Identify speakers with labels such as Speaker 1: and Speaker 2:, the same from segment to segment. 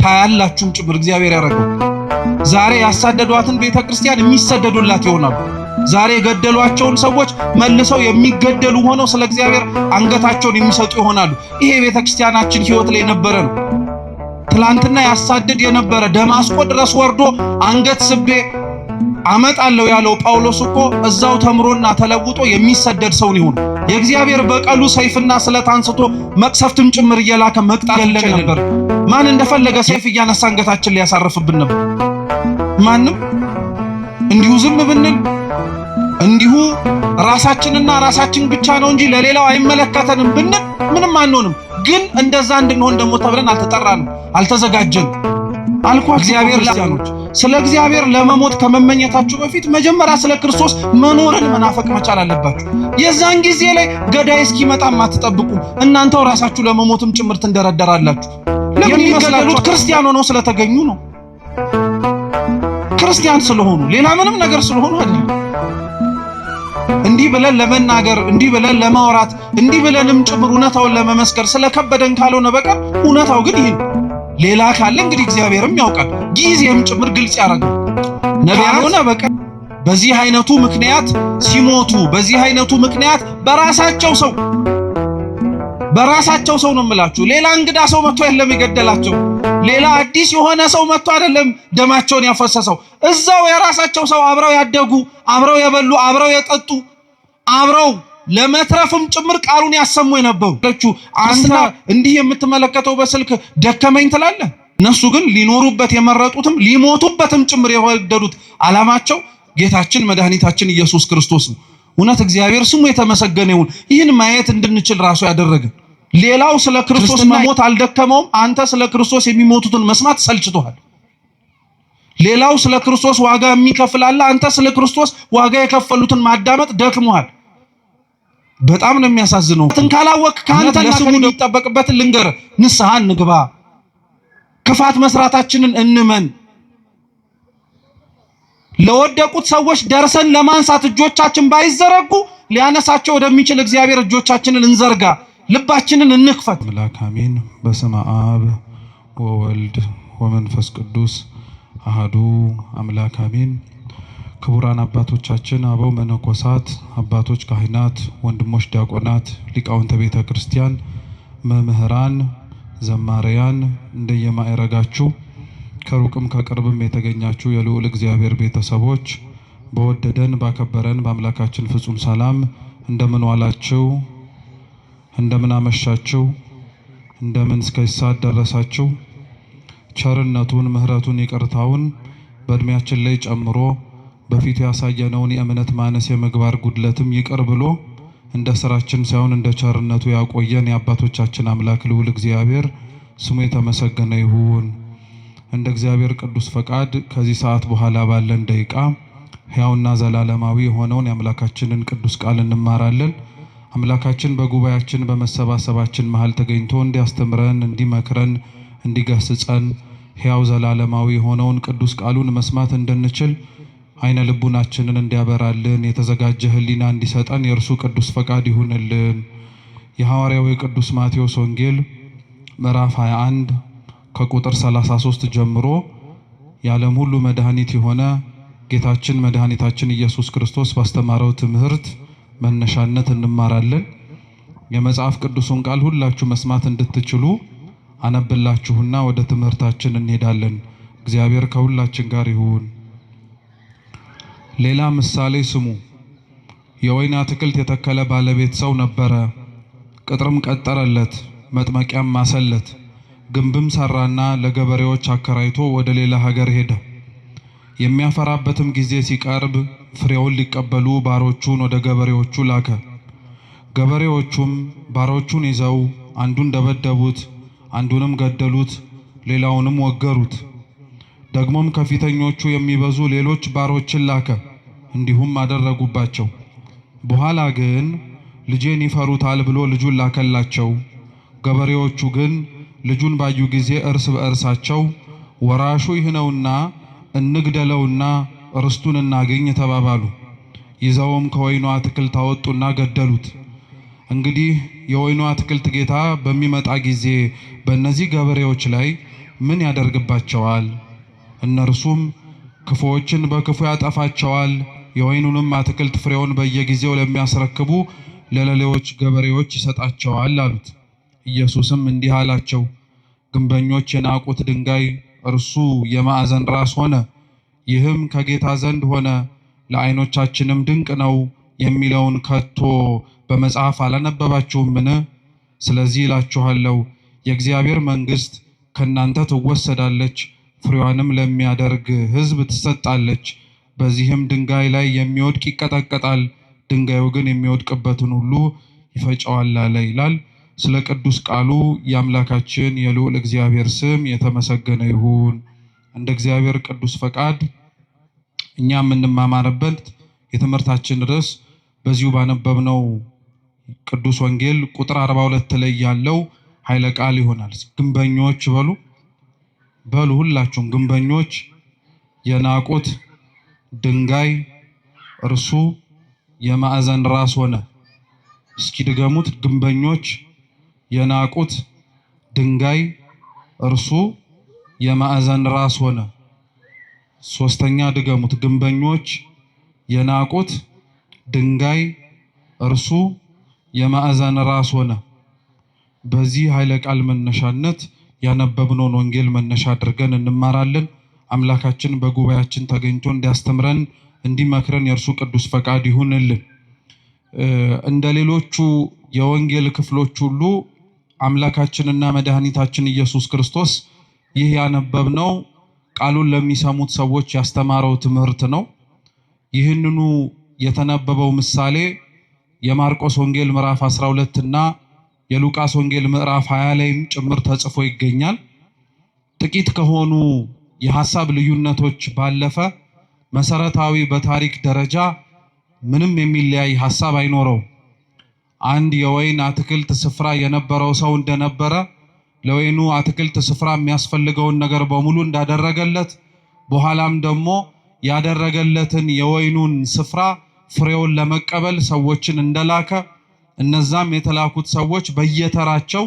Speaker 1: ታያላችሁም ጭምር እግዚአብሔር ያደረገው። ዛሬ ያሳደዷትን ቤተክርስቲያን የሚሰደዱላት ይሆናሉ። ዛሬ የገደሏቸውን ሰዎች መልሰው የሚገደሉ ሆነው ስለ እግዚአብሔር አንገታቸውን የሚሰጡ ይሆናሉ። ይሄ ቤተክርስቲያናችን ሕይወት ላይ የነበረ ነው። ትላንትና ያሳደድ የነበረ ደማስቆ ድረስ ወርዶ አንገት ስቤ አመጣለሁ ያለው ጳውሎስ እኮ እዛው ተምሮና ተለውጦ የሚሰደድ ሰው ይሁን። የእግዚአብሔር በቀሉ ሰይፍና ስለት አንስቶ መቅሰፍትም ጭምር እየላከ መቅጣት ይችላል ነበር። ማን እንደፈለገ ሰይፍ እያነሳ አንገታችን ሊያሳርፍብን ነበር? ማንም። እንዲሁ ዝም ብንል እንዲሁ ራሳችንና ራሳችን ብቻ ነው እንጂ ለሌላው አይመለከተንም ብንል ምንም አንሆንም። ግን እንደዛ እንድንሆን ደግሞ ተብለን አልተጠራንም፣ አልተዘጋጀንም። አልኳችሁ እግዚአብሔር ክርስቲያኖች፣ ስለ እግዚአብሔር ለመሞት ከመመኘታችሁ በፊት መጀመሪያ ስለ ክርስቶስ መኖርን መናፈቅ መቻል አለባችሁ። የዛን ጊዜ ላይ ገዳይ እስኪመጣም አትጠብቁም። እናንተው ራሳችሁ ለመሞትም ጭምር ትንደረደራላችሁ። ለምን ይመስላችኋል? ክርስቲያን ሆነው ስለተገኙ ነው። ክርስቲያን ስለሆኑ፣ ሌላ ምንም ነገር ስለሆኑ አይደለም። እንዲህ ብለን ለመናገር፣ እንዲህ ብለን ለማውራት፣ እንዲህ ብለንም ጭምር እውነታውን ለመመስከር ስለከበደን ካልሆነ በቀር እውነታው ግን ይሄን ሌላ ካለ እንግዲህ እግዚአብሔርም ያውቃል፣ ጊዜም ጭምር ግልጽ ያደርጋል። ነቢያት ሆነ በቀር በዚህ አይነቱ ምክንያት ሲሞቱ፣ በዚህ አይነቱ ምክንያት በራሳቸው ሰው ነው የምላችሁ። ሌላ እንግዳ ሰው መጥቶ አይደለም የገደላቸው። ሌላ አዲስ የሆነ ሰው መጥቶ አይደለም ደማቸውን ያፈሰሰው። እዛው የራሳቸው ሰው አብረው ያደጉ፣ አብረው የበሉ፣ አብረው የጠጡ፣ አብረው ለመትረፍም ጭምር ቃሉን ያሰሙ የነበሩ። አንተ እንዲህ የምትመለከተው በስልክ ደከመኝ ትላለህ። እነሱ ግን ሊኖሩበት የመረጡትም ሊሞቱበትም ጭምር የወደዱት ዓላማቸው ጌታችን መድኃኒታችን ኢየሱስ ክርስቶስ ነው። እውነት እግዚአብሔር ስሙ የተመሰገነ ይሁን። ይህን ማየት እንድንችል ራሱ ያደረገ። ሌላው ስለ ክርስቶስ መሞት አልደከመውም። አንተ ስለ ክርስቶስ የሚሞቱትን መስማት ሰልችቶሃል። ሌላው ስለ ክርስቶስ ዋጋ የሚከፍል አለ። አንተ ስለ ክርስቶስ ዋጋ የከፈሉትን ማዳመጥ ደክሞሃል። በጣም ነው የሚያሳዝነው። ካላወቅ ካንተ ለስሙ የሚጠበቅበትን ልንገር፣ ንስሐ እንግባ፣ ክፋት መስራታችንን እንመን። ለወደቁት ሰዎች ደርሰን ለማንሳት እጆቻችን ባይዘረጉ ሊያነሳቸው ወደሚችል እግዚአብሔር እጆቻችንን እንዘርጋ፣ ልባችንን እንክፈት።
Speaker 2: አምላክ አሜን። በስመ አብ ወወልድ ወመንፈስ ቅዱስ አሐዱ አምላክ አሜን። ክቡራን አባቶቻችን፣ አበው መነኮሳት፣ አባቶች ካህናት፣ ወንድሞች ዲያቆናት፣ ሊቃውንተ ቤተ ክርስቲያን፣ መምህራን፣ ዘማሪያን፣ እንደየማዕረጋችሁ ከሩቅም ከቅርብም የተገኛችሁ የልዑል እግዚአብሔር ቤተሰቦች በወደደን ባከበረን በአምላካችን ፍጹም ሰላም እንደምን ዋላችሁ? እንደምን አመሻችሁ? እንደምን እስከ ሰዓት ደረሳችሁ? ቸርነቱን፣ ምሕረቱን፣ ይቅርታውን በእድሜያችን ላይ ጨምሮ በፊቱ ያሳየነውን የእምነት ማነስ የምግባር ጉድለትም ይቅር ብሎ እንደ ስራችን ሳይሆን እንደ ቸርነቱ ያቆየን የአባቶቻችን አምላክ ልዑል እግዚአብሔር ስሙ የተመሰገነ ይሁን። እንደ እግዚአብሔር ቅዱስ ፈቃድ ከዚህ ሰዓት በኋላ ባለን ደቂቃ ሕያውና ዘላለማዊ የሆነውን የአምላካችንን ቅዱስ ቃል እንማራለን። አምላካችን በጉባኤያችን በመሰባሰባችን መሃል ተገኝቶ እንዲያስተምረን፣ እንዲመክረን፣ እንዲገስጸን ሕያው ዘላለማዊ የሆነውን ቅዱስ ቃሉን መስማት እንድንችል አይነ ልቡናችንን እንዲያበራልን የተዘጋጀ ሕሊና እንዲሰጠን የእርሱ ቅዱስ ፈቃድ ይሁንልን። የሐዋርያው የቅዱስ ማቴዎስ ወንጌል ምዕራፍ 21 ከቁጥር 33 ጀምሮ የዓለም ሁሉ መድኃኒት የሆነ ጌታችን መድኃኒታችን ኢየሱስ ክርስቶስ ባስተማረው ትምህርት መነሻነት እንማራለን። የመጽሐፍ ቅዱሱን ቃል ሁላችሁ መስማት እንድትችሉ አነብላችሁና ወደ ትምህርታችን እንሄዳለን። እግዚአብሔር ከሁላችን ጋር ይሁን። ሌላ ምሳሌ ስሙ። የወይን አትክልት የተከለ ባለቤት ሰው ነበረ። ቅጥርም ቀጠረለት፣ መጥመቂያም ማሰለት፣ ግንብም ሰራና ለገበሬዎች አከራይቶ ወደ ሌላ ሀገር ሄደ። የሚያፈራበትም ጊዜ ሲቀርብ ፍሬውን ሊቀበሉ ባሮቹን ወደ ገበሬዎቹ ላከ። ገበሬዎቹም ባሮቹን ይዘው አንዱን ደበደቡት፣ አንዱንም ገደሉት፣ ሌላውንም ወገሩት። ደግሞም ከፊተኞቹ የሚበዙ ሌሎች ባሮችን ላከ፣ እንዲሁም አደረጉባቸው። በኋላ ግን ልጄን ይፈሩታል ብሎ ልጁን ላከላቸው። ገበሬዎቹ ግን ልጁን ባዩ ጊዜ እርስ በእርሳቸው ወራሹ ይህ ነውና እንግደለውና ርስቱን እናገኝ ተባባሉ። ይዘውም ከወይኑ አትክልት አወጡና ገደሉት። እንግዲህ የወይኑ አትክልት ጌታ በሚመጣ ጊዜ በእነዚህ ገበሬዎች ላይ ምን ያደርግባቸዋል? እነርሱም ክፉዎችን በክፉ ያጠፋቸዋል፣ የወይኑንም አትክልት ፍሬውን በየጊዜው ለሚያስረክቡ ለሌሎች ገበሬዎች ይሰጣቸዋል አሉት። ኢየሱስም እንዲህ አላቸው፣ ግንበኞች የናቁት ድንጋይ እርሱ የማዕዘን ራስ ሆነ። ይህም ከጌታ ዘንድ ሆነ፣ ለዓይኖቻችንም ድንቅ ነው የሚለውን ከቶ በመጽሐፍ አላነበባችሁምን? ስለዚህ እላችኋለሁ የእግዚአብሔር መንግሥት ከእናንተ ትወሰዳለች፣ ፍሬዋንም ለሚያደርግ ሕዝብ ትሰጣለች። በዚህም ድንጋይ ላይ የሚወድቅ ይቀጠቀጣል፣ ድንጋዩ ግን የሚወድቅበትን ሁሉ ይፈጨዋል አለ ይላል። ስለ ቅዱስ ቃሉ የአምላካችን የልዑል እግዚአብሔር ስም የተመሰገነ ይሁን። እንደ እግዚአብሔር ቅዱስ ፈቃድ እኛ የምንማማርበት የትምህርታችን ርዕስ በዚሁ ባነበብነው ቅዱስ ወንጌል ቁጥር 42 ላይ ያለው ኃይለ ቃል ይሆናል። ግንበኞች በሉ ሁላችሁም፣ ግንበኞች የናቁት ድንጋይ እርሱ የማዕዘን ራስ ሆነ። እስኪ ድገሙት። ግንበኞች የናቁት ድንጋይ እርሱ የማዕዘን ራስ ሆነ። ሶስተኛ ድገሙት። ግንበኞች የናቁት ድንጋይ እርሱ የማዕዘን ራስ ሆነ። በዚህ ኃይለ ቃል መነሻነት ያነበብነውን ወንጌል መነሻ አድርገን እንማራለን። አምላካችን በጉባኤያችን ተገኝቶ እንዲያስተምረን እንዲመክረን የእርሱ ቅዱስ ፈቃድ ይሁንልን። እንደ ሌሎቹ የወንጌል ክፍሎች ሁሉ አምላካችንና መድኃኒታችን ኢየሱስ ክርስቶስ ይህ ያነበብነው ቃሉን ለሚሰሙት ሰዎች ያስተማረው ትምህርት ነው። ይህንኑ የተነበበው ምሳሌ የማርቆስ ወንጌል ምዕራፍ 12 እና የሉቃስ ወንጌል ምዕራፍ 20 ላይም ጭምር ተጽፎ ይገኛል። ጥቂት ከሆኑ የሐሳብ ልዩነቶች ባለፈ መሰረታዊ በታሪክ ደረጃ ምንም የሚለያይ ሐሳብ አይኖረውም። አንድ የወይን አትክልት ስፍራ የነበረው ሰው እንደነበረ ለወይኑ አትክልት ስፍራ የሚያስፈልገውን ነገር በሙሉ እንዳደረገለት፣ በኋላም ደግሞ ያደረገለትን የወይኑን ስፍራ ፍሬውን ለመቀበል ሰዎችን እንደላከ፣ እነዛም የተላኩት ሰዎች በየተራቸው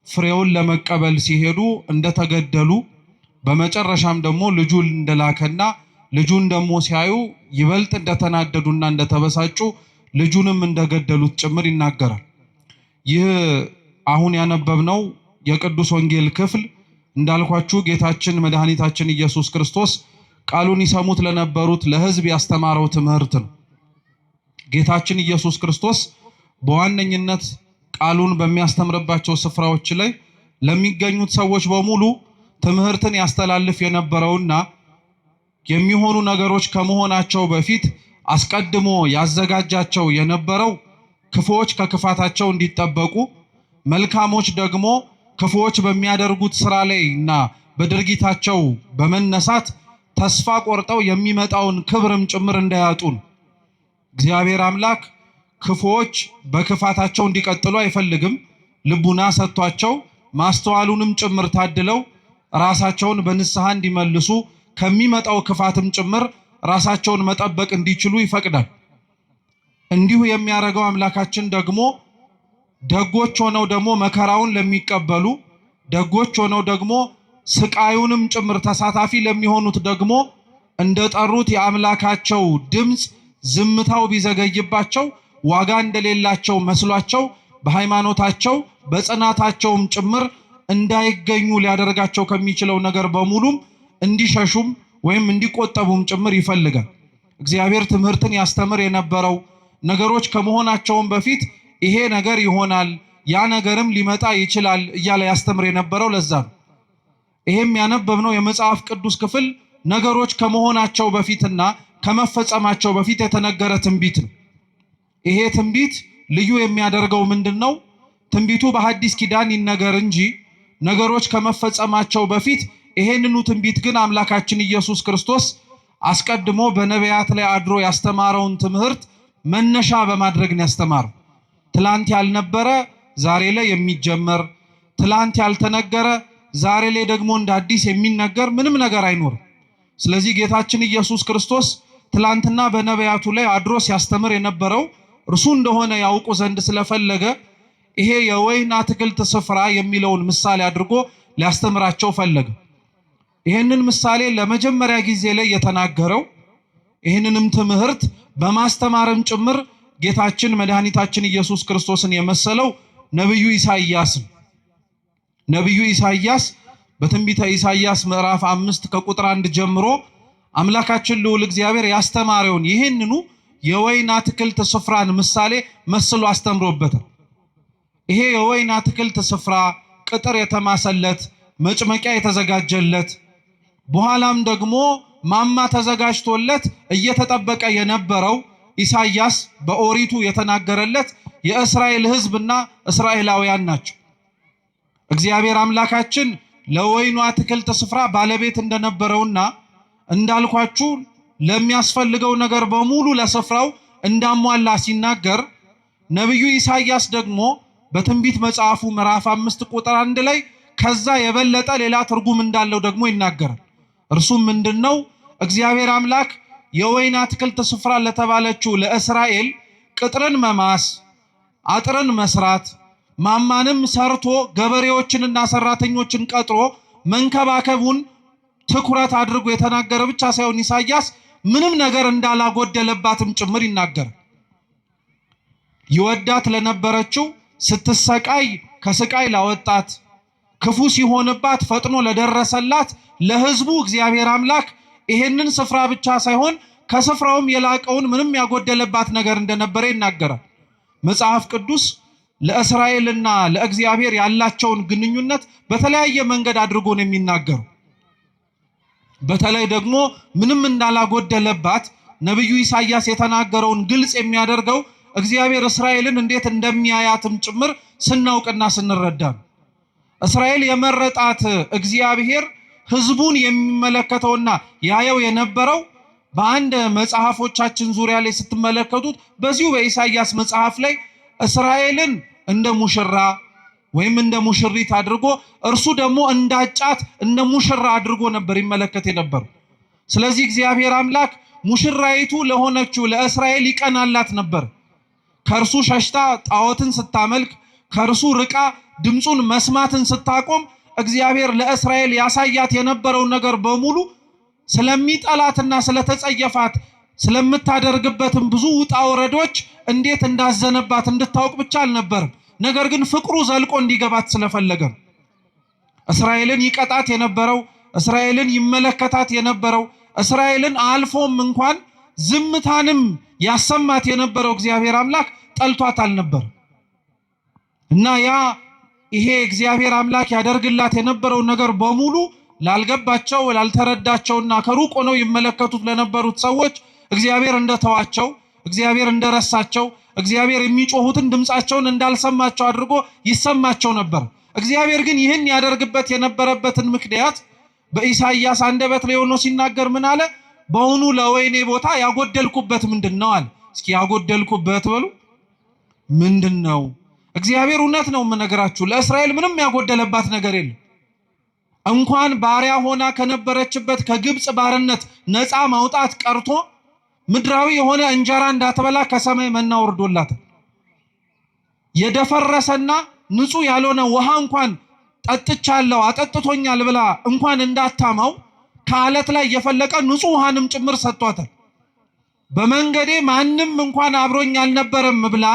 Speaker 2: ፍሬውን ለመቀበል ሲሄዱ እንደተገደሉ፣ በመጨረሻም ደግሞ ልጁን እንደላከና ልጁን ደግሞ ሲያዩ ይበልጥ እንደተናደዱና እንደተበሳጩ ልጁንም እንደገደሉት ጭምር ይናገራል። ይህ አሁን ያነበብነው የቅዱስ ወንጌል ክፍል እንዳልኳችሁ ጌታችን መድኃኒታችን ኢየሱስ ክርስቶስ ቃሉን ይሰሙት ለነበሩት ለሕዝብ ያስተማረው ትምህርት ነው። ጌታችን ኢየሱስ ክርስቶስ በዋነኝነት ቃሉን በሚያስተምርባቸው ስፍራዎች ላይ ለሚገኙት ሰዎች በሙሉ ትምህርትን ያስተላልፍ የነበረውና የሚሆኑ ነገሮች ከመሆናቸው በፊት አስቀድሞ ያዘጋጃቸው የነበረው ክፉዎች ከክፋታቸው እንዲጠበቁ፣ መልካሞች ደግሞ ክፉዎች በሚያደርጉት ስራ ላይ እና በድርጊታቸው በመነሳት ተስፋ ቆርጠው የሚመጣውን ክብርም ጭምር እንዳያጡ ነው። እግዚአብሔር አምላክ ክፉዎች በክፋታቸው እንዲቀጥሉ አይፈልግም። ልቡና ሰጥቷቸው ማስተዋሉንም ጭምር ታድለው ራሳቸውን በንስሐ እንዲመልሱ ከሚመጣው ክፋትም ጭምር ራሳቸውን መጠበቅ እንዲችሉ ይፈቅዳል። እንዲሁ የሚያደርገው አምላካችን ደግሞ ደጎች ሆነው ደግሞ መከራውን ለሚቀበሉ፣ ደጎች ሆነው ደግሞ ስቃዩንም ጭምር ተሳታፊ ለሚሆኑት ደግሞ እንደጠሩት የአምላካቸው ድምፅ ዝምታው ቢዘገይባቸው ዋጋ እንደሌላቸው መስሏቸው በሃይማኖታቸው በጽናታቸውም ጭምር እንዳይገኙ ሊያደርጋቸው ከሚችለው ነገር በሙሉም እንዲሸሹም ወይም እንዲቆጠቡም ጭምር ይፈልጋል። እግዚአብሔር ትምህርትን ያስተምር የነበረው ነገሮች ከመሆናቸውም በፊት ይሄ ነገር ይሆናል፣ ያ ነገርም ሊመጣ ይችላል እያለ ያስተምር የነበረው ለዛ ነው። ይሄም ያነበብነው የመጽሐፍ ቅዱስ ክፍል ነገሮች ከመሆናቸው በፊትና ከመፈጸማቸው በፊት የተነገረ ትንቢት ነው። ይሄ ትንቢት ልዩ የሚያደርገው ምንድነው? ትንቢቱ በሐዲስ ኪዳን ይነገር እንጂ ነገሮች ከመፈጸማቸው በፊት ይሄንኑ ትንቢት ግን አምላካችን ኢየሱስ ክርስቶስ አስቀድሞ በነቢያት ላይ አድሮ ያስተማረውን ትምህርት መነሻ በማድረግ ነው ያስተማረው። ትላንት ያልነበረ ዛሬ ላይ የሚጀመር፣ ትላንት ያልተነገረ ዛሬ ላይ ደግሞ እንደ አዲስ የሚነገር ምንም ነገር አይኖርም። ስለዚህ ጌታችን ኢየሱስ ክርስቶስ ትላንትና በነቢያቱ ላይ አድሮ ሲያስተምር የነበረው እርሱ እንደሆነ ያውቁ ዘንድ ስለፈለገ ይሄ የወይን አትክልት ስፍራ የሚለውን ምሳሌ አድርጎ ሊያስተምራቸው ፈለገ።
Speaker 1: ይህንን ምሳሌ ለመጀመሪያ ጊዜ ላይ የተናገረው ይህንንም ትምህርት በማስተማርም ጭምር ጌታችን መድኃኒታችን ኢየሱስ ክርስቶስን የመሰለው ነብዩ ኢሳይያስ ነው። ነብዩ ኢሳይያስ በትንቢተ ኢሳይያስ ምዕራፍ 5 ከቁጥር 1 ጀምሮ አምላካችን ልዑል እግዚአብሔር ያስተማረውን ይህንኑ የወይን አትክልት ስፍራን ምሳሌ መስሎ አስተምሮበታል። ይሄ የወይን አትክልት ስፍራ ቅጥር የተማሰለት መጭመቂያ የተዘጋጀለት በኋላም ደግሞ ማማ ተዘጋጅቶለት እየተጠበቀ የነበረው ኢሳይያስ በኦሪቱ የተናገረለት የእስራኤል ሕዝብና እስራኤላውያን ናቸው። እግዚአብሔር አምላካችን ለወይኑ አትክልት ስፍራ ባለቤት እንደነበረውና እንዳልኳችሁ ለሚያስፈልገው ነገር በሙሉ ለስፍራው እንዳሟላ ሲናገር ነብዩ ኢሳይያስ ደግሞ በትንቢት መጽሐፉ ምዕራፍ 5 ቁጥር 1 ላይ ከዛ የበለጠ ሌላ ትርጉም እንዳለው ደግሞ ይናገራል። እርሱም ምንድነው? እግዚአብሔር አምላክ የወይን አትክልት ስፍራ ለተባለችው ለእስራኤል ቅጥርን መማስ፣ አጥርን መስራት፣ ማማንም ሰርቶ ገበሬዎችንና ሰራተኞችን ቀጥሮ መንከባከቡን ትኩረት አድርጎ የተናገረ ብቻ ሳይሆን ኢሳይያስ ምንም ነገር እንዳላጎደለባትም ጭምር ይናገራል። ይወዳት ለነበረችው ስትሰቃይ ከስቃይ ላወጣት ክፉ ሲሆንባት ፈጥኖ ለደረሰላት ለሕዝቡ እግዚአብሔር አምላክ ይሄንን ስፍራ ብቻ ሳይሆን ከስፍራውም የላቀውን ምንም ያጎደለባት ነገር እንደነበረ ይናገራል። መጽሐፍ ቅዱስ ለእስራኤልና ለእግዚአብሔር ያላቸውን ግንኙነት በተለያየ መንገድ አድርጎ ነው የሚናገረው። በተለይ ደግሞ ምንም እንዳላጎደለባት ነብዩ ኢሳይያስ የተናገረውን ግልጽ የሚያደርገው እግዚአብሔር እስራኤልን እንዴት እንደሚያያትም ጭምር ስናውቅና ስንረዳ ነው። እስራኤል የመረጣት እግዚአብሔር ሕዝቡን የሚመለከተውና ያየው የነበረው በአንድ መጽሐፎቻችን ዙሪያ ላይ ስትመለከቱት በዚሁ በኢሳይያስ መጽሐፍ ላይ እስራኤልን እንደ ሙሽራ ወይም እንደ ሙሽሪት አድርጎ እርሱ ደግሞ እንዳጫት እንደ ሙሽራ አድርጎ ነበር ይመለከት የነበረው። ስለዚህ እግዚአብሔር አምላክ ሙሽራይቱ ለሆነችው ለእስራኤል ይቀናላት ነበር። ከእርሱ ሸሽታ ጣዖትን ስታመልክ፣ ከእርሱ ርቃ ድምፁን መስማትን ስታቆም እግዚአብሔር ለእስራኤል ያሳያት የነበረው ነገር በሙሉ ስለሚጠላትና ስለተጸየፋት ስለምታደርግበትም ብዙ ውጣ ወረዶች እንዴት እንዳዘነባት እንድታውቅ ብቻ አልነበርም። ነገር ግን ፍቅሩ ዘልቆ እንዲገባት ስለፈለገ እስራኤልን ይቀጣት የነበረው፣ እስራኤልን ይመለከታት የነበረው፣ እስራኤልን አልፎም እንኳን ዝምታንም ያሰማት የነበረው እግዚአብሔር አምላክ ጠልቷት አልነበር እና ይሄ እግዚአብሔር አምላክ ያደርግላት የነበረው ነገር በሙሉ ላልገባቸው ላልተረዳቸውና ከሩቅ ሆነው ይመለከቱት ለነበሩት ሰዎች እግዚአብሔር እንደተዋቸው፣ እግዚአብሔር እንደረሳቸው፣ እግዚአብሔር የሚጮሁትን ድምፃቸውን እንዳልሰማቸው አድርጎ ይሰማቸው ነበር። እግዚአብሔር ግን ይህን ያደርግበት የነበረበትን ምክንያት በኢሳይያስ አንደበት ላይ ሆኖ ሲናገር ምን አለ? በእውኑ ለወይኔ ቦታ ያጎደልኩበት ምንድነው አለ። እስኪ ያጎደልኩበት በሉ ምንድነው? እግዚአብሔር እውነት ነው የምነግራችሁ፣ ለእስራኤል ምንም ያጎደለባት ነገር የለም። እንኳን ባሪያ ሆና ከነበረችበት ከግብፅ ባርነት ነፃ ማውጣት ቀርቶ ምድራዊ የሆነ እንጀራ እንዳትበላ ከሰማይ መና ወርዶላት የደፈረሰና ንጹህ ያልሆነ ውሃ እንኳን ጠጥቻለሁ አጠጥቶኛል ብላ እንኳን እንዳታማው ከአለት ላይ የፈለቀ ንጹህ ውሃንም ጭምር ሰጥቷታል። በመንገዴ ማንም እንኳን አብሮኝ አልነበረም ብላ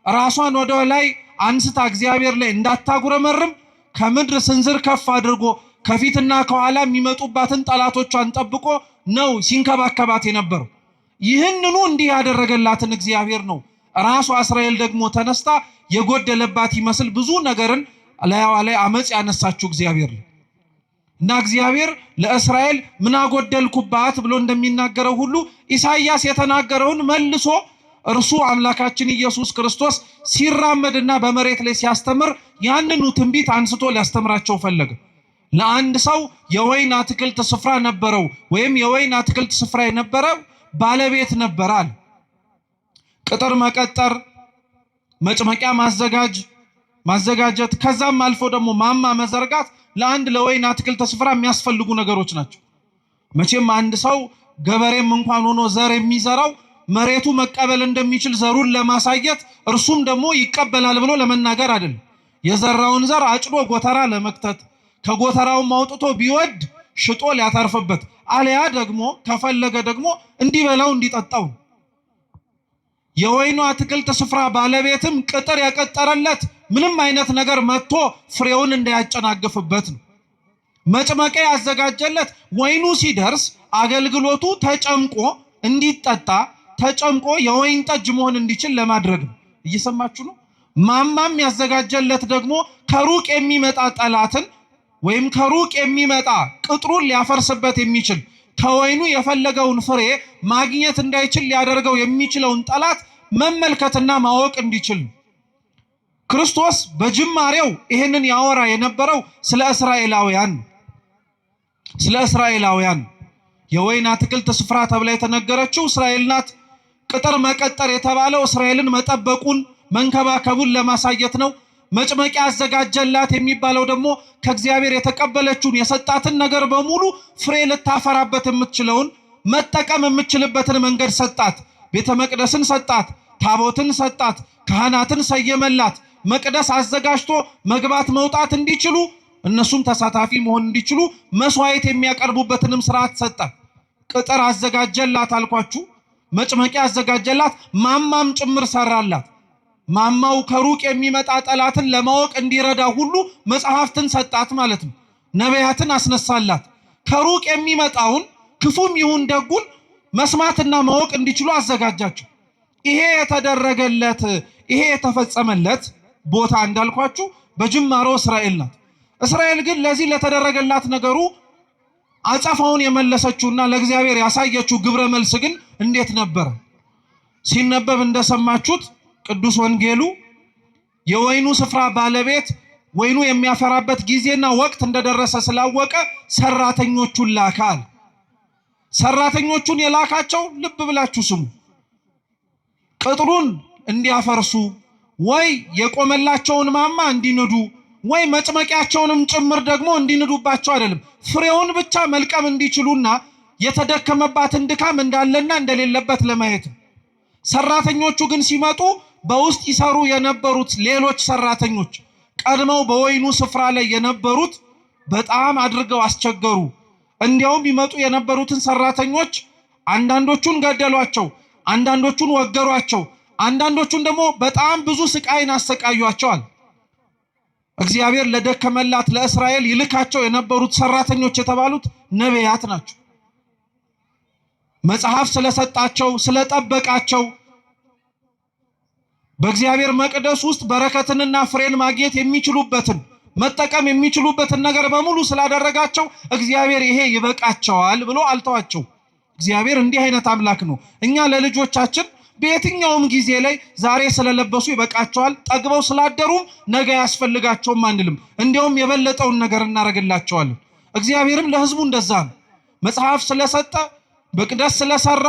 Speaker 1: ራሷን ወደ ላይ አንስታ እግዚአብሔር ላይ እንዳታጉረመርም ከምድር ስንዝር ከፍ አድርጎ ከፊትና ከኋላ የሚመጡባትን ጠላቶቿን ጠብቆ ነው ሲንከባከባት የነበረው። ይህንኑ እንዲህ ያደረገላትን እግዚአብሔር ነው ራሷ እስራኤል ደግሞ ተነስታ የጎደለባት ይመስል ብዙ ነገርን ላይዋ ላይ አመጽ ያነሳችው እግዚአብሔር እና እግዚአብሔር ለእስራኤል ምን አጎደልኩባት ብሎ እንደሚናገረው ሁሉ ኢሳይያስ የተናገረውን መልሶ እርሱ አምላካችን ኢየሱስ ክርስቶስ ሲራመድና በመሬት ላይ ሲያስተምር ያንኑ ትንቢት አንስቶ ሊያስተምራቸው ፈለገ። ለአንድ ሰው የወይን አትክልት ስፍራ ነበረው ወይም የወይን አትክልት ስፍራ የነበረው ባለቤት ነበራል። ቅጥር መቀጠር፣ መጭመቂያ ማዘጋጀት ከዛም አልፎ ደግሞ ማማ መዘርጋት ለአንድ ለወይን አትክልት ስፍራ የሚያስፈልጉ ነገሮች ናቸው። መቼም አንድ ሰው ገበሬም እንኳን ሆኖ ዘር የሚዘራው መሬቱ መቀበል እንደሚችል ዘሩን ለማሳየት እርሱም ደግሞ ይቀበላል ብሎ ለመናገር አይደለም። የዘራውን ዘር አጭዶ ጎተራ ለመክተት ከጎተራውም አውጥቶ ቢወድ ሽጦ ሊያተርፍበት አለያ ደግሞ ከፈለገ ደግሞ እንዲበላው እንዲጠጣው። የወይኑ አትክልት ስፍራ ባለቤትም ቅጥር የቀጠረለት ምንም አይነት ነገር መጥቶ ፍሬውን እንዳያጨናግፍበት ነው። መጭመቂያ ያዘጋጀለት ወይኑ ሲደርስ አገልግሎቱ ተጨምቆ እንዲጠጣ ተጨምቆ የወይን ጠጅ መሆን እንዲችል ለማድረግ ነው። እየሰማችሁ ነው። ማማም ያዘጋጀለት ደግሞ ከሩቅ የሚመጣ ጠላትን ወይም ከሩቅ የሚመጣ ቅጥሩን ሊያፈርስበት የሚችል ከወይኑ የፈለገውን ፍሬ ማግኘት እንዳይችል ሊያደርገው የሚችለውን ጠላት መመልከትና ማወቅ እንዲችል። ክርስቶስ በጅማሬው ይህንን ያወራ የነበረው ስለ እስራኤላውያን የወይን አትክልት ስፍራ ተብላ የተነገረችው እስራኤል ናት። ቅጥር መቀጠር የተባለው እስራኤልን መጠበቁን መንከባከቡን ለማሳየት ነው። መጭመቂያ አዘጋጀላት የሚባለው ደግሞ ከእግዚአብሔር የተቀበለችውን የሰጣትን ነገር በሙሉ ፍሬ ልታፈራበት የምትችለውን መጠቀም የምትችልበትን መንገድ ሰጣት። ቤተ መቅደስን ሰጣት፣ ታቦትን ሰጣት፣ ካህናትን ሰየመላት። መቅደስ አዘጋጅቶ መግባት መውጣት እንዲችሉ እነሱም ተሳታፊ መሆን እንዲችሉ መስዋዕት የሚያቀርቡበትንም ስርዓት ሰጠ። ቅጥር አዘጋጀላት አልኳችሁ። መጭመቂያ አዘጋጀላት፣ ማማም ጭምር ሰራላት። ማማው ከሩቅ የሚመጣ ጠላትን ለማወቅ እንዲረዳ ሁሉ መጽሐፍትን ሰጣት ማለት ነው። ነቢያትን አስነሳላት። ከሩቅ የሚመጣውን ክፉም ይሁን ደጉን መስማትና ማወቅ እንዲችሉ አዘጋጃቸው። ይሄ የተደረገለት ይሄ የተፈጸመለት ቦታ እንዳልኳችሁ በጅማሮ እስራኤል ናት። እስራኤል ግን ለዚህ ለተደረገላት ነገሩ አጸፋውን የመለሰችውና ለእግዚአብሔር ያሳየችው ግብረ መልስ ግን እንዴት ነበር? ሲነበብ እንደሰማችሁት ቅዱስ ወንጌሉ የወይኑ ስፍራ ባለቤት ወይኑ የሚያፈራበት ጊዜና ወቅት እንደደረሰ ስላወቀ ሰራተኞቹን ላካል። ሰራተኞቹን የላካቸው ልብ ብላችሁ ስሙ፣ ቅጥሩን እንዲያፈርሱ ወይ የቆመላቸውን ማማ እንዲንዱ ወይ መጭመቂያቸውንም ጭምር ደግሞ እንዲንዱባቸው አይደለም፣ ፍሬውን ብቻ መልቀም እንዲችሉና የተደከመባትን ድካም እንዳለና እንደሌለበት ለማየት ነው። ሰራተኞቹ ግን ሲመጡ በውስጥ ይሰሩ የነበሩት ሌሎች ሰራተኞች ቀድመው በወይኑ ስፍራ ላይ የነበሩት በጣም አድርገው አስቸገሩ። እንዲያውም ይመጡ የነበሩትን ሰራተኞች አንዳንዶቹን ገደሏቸው፣ አንዳንዶቹን ወገሯቸው፣ አንዳንዶቹን ደግሞ በጣም ብዙ ስቃይን አሰቃዩአቸዋል። እግዚአብሔር ለደከመላት ለእስራኤል ይልካቸው የነበሩት ሰራተኞች የተባሉት ነቢያት ናቸው። መጽሐፍ ስለሰጣቸው ስለጠበቃቸው በእግዚአብሔር መቅደስ ውስጥ በረከትንና ፍሬን ማግኘት የሚችሉበትን መጠቀም የሚችሉበትን ነገር በሙሉ ስላደረጋቸው እግዚአብሔር ይሄ ይበቃቸዋል ብሎ አልተዋቸው። እግዚአብሔር እንዲህ አይነት አምላክ ነው። እኛ ለልጆቻችን በየትኛውም ጊዜ ላይ ዛሬ ስለለበሱ ይበቃቸዋል፣ ጠግበው ስላደሩም ነገ ያስፈልጋቸውም አንልም። እንዲያውም የበለጠውን ነገር እናደርግላቸዋለን። እግዚአብሔርም ለሕዝቡ እንደዛ ነው። መጽሐፍ ስለሰጠ መቅደስ ስለሰራ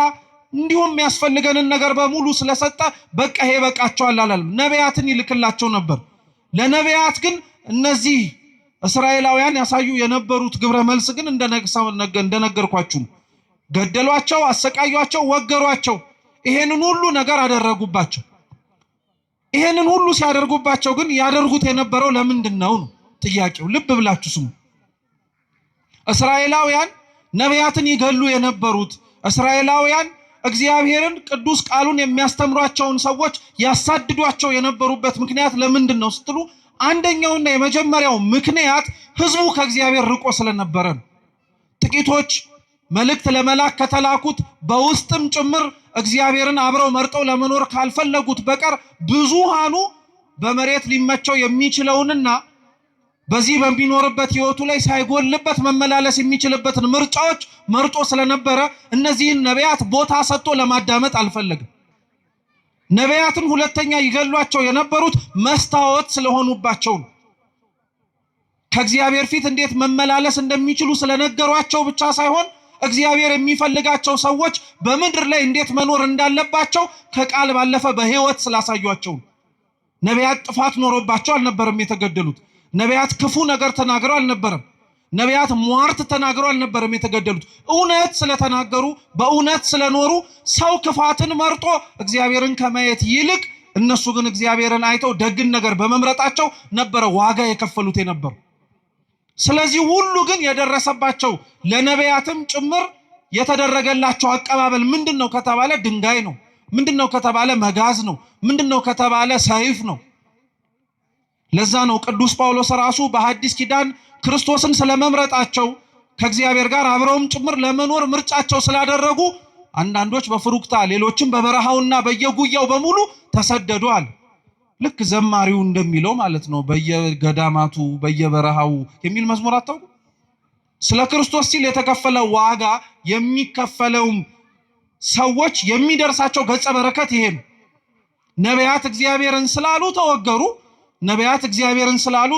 Speaker 1: እንዲሁም የሚያስፈልገንን ነገር በሙሉ ስለሰጠ በቃ ይሄ ይበቃቸዋል አላለም። ነቢያትን ይልክላቸው ነበር። ለነቢያት ግን እነዚህ እስራኤላውያን ያሳዩ የነበሩት ግብረ መልስ ግን እንደነገርኳችሁ ገደሏቸው፣ አሰቃዩአቸው፣ ወገሯቸው። ይሄንን ሁሉ ነገር አደረጉባቸው። ይሄንን ሁሉ ሲያደርጉባቸው ግን ያደርጉት የነበረው ለምንድን ነው ጥያቄው። ልብ ብላችሁ ስሙ። እስራኤላውያን ነቢያትን ይገሉ የነበሩት እስራኤላውያን እግዚአብሔርን ቅዱስ ቃሉን የሚያስተምሯቸውን ሰዎች ያሳድዷቸው የነበሩበት ምክንያት ለምንድን ነው ስትሉ፣ አንደኛውና የመጀመሪያው ምክንያት ህዝቡ ከእግዚአብሔር ርቆ ስለነበረ ነው። ጥቂቶች መልእክት ለመላክ ከተላኩት በውስጥም ጭምር እግዚአብሔርን አብረው መርጠው ለመኖር ካልፈለጉት በቀር ብዙሃኑ በመሬት ሊመቸው የሚችለውንና በዚህ በሚኖርበት ህይወቱ ላይ ሳይጎልበት መመላለስ የሚችልበትን ምርጫዎች መርጦ ስለነበረ እነዚህን ነቢያት ቦታ ሰጥቶ ለማዳመጥ አልፈለግም። ነቢያትን ሁለተኛ ይገሏቸው የነበሩት መስታወት ስለሆኑባቸው ነው። ከእግዚአብሔር ፊት እንዴት መመላለስ እንደሚችሉ ስለነገሯቸው ብቻ ሳይሆን እግዚአብሔር የሚፈልጋቸው ሰዎች በምድር ላይ እንዴት መኖር እንዳለባቸው ከቃል ባለፈ በህይወት ስላሳዩአቸው። ነቢያት ጥፋት ኖሮባቸው አልነበረም የተገደሉት። ነቢያት ክፉ ነገር ተናግረው አልነበረም። ነቢያት ሟርት ተናግረው አልነበረም የተገደሉት። እውነት ስለተናገሩ በእውነት ስለኖሩ ሰው ክፋትን መርጦ እግዚአብሔርን ከማየት ይልቅ እነሱ ግን እግዚአብሔርን አይተው ደግን ነገር በመምረጣቸው ነበረ ዋጋ የከፈሉት የነበሩ። ስለዚህ ሁሉ ግን የደረሰባቸው ለነቢያትም ጭምር የተደረገላቸው አቀባበል ምንድነው ከተባለ ድንጋይ ነው። ምንድነው ከተባለ መጋዝ ነው። ምንድነው ከተባለ ሰይፍ ነው። ለዛ ነው ቅዱስ ጳውሎስ ራሱ በሐዲስ ኪዳን ክርስቶስን ስለመምረጣቸው ከእግዚአብሔር ጋር አብረውም ጭምር ለመኖር ምርጫቸው ስላደረጉ አንዳንዶች በፍሩክታ ሌሎችም በበረሃውና በየጉያው በሙሉ ተሰደዱአል። ልክ ዘማሪው እንደሚለው ማለት ነው። በየገዳማቱ በየበረሃው የሚል መዝሙር አታውቁ? ስለ ክርስቶስ ሲል የተከፈለው ዋጋ የሚከፈለውም ሰዎች የሚደርሳቸው ገጸ በረከት ይሄ ነው። ነቢያት እግዚአብሔርን ስላሉ ተወገሩ። ነቢያት እግዚአብሔርን ስላሉ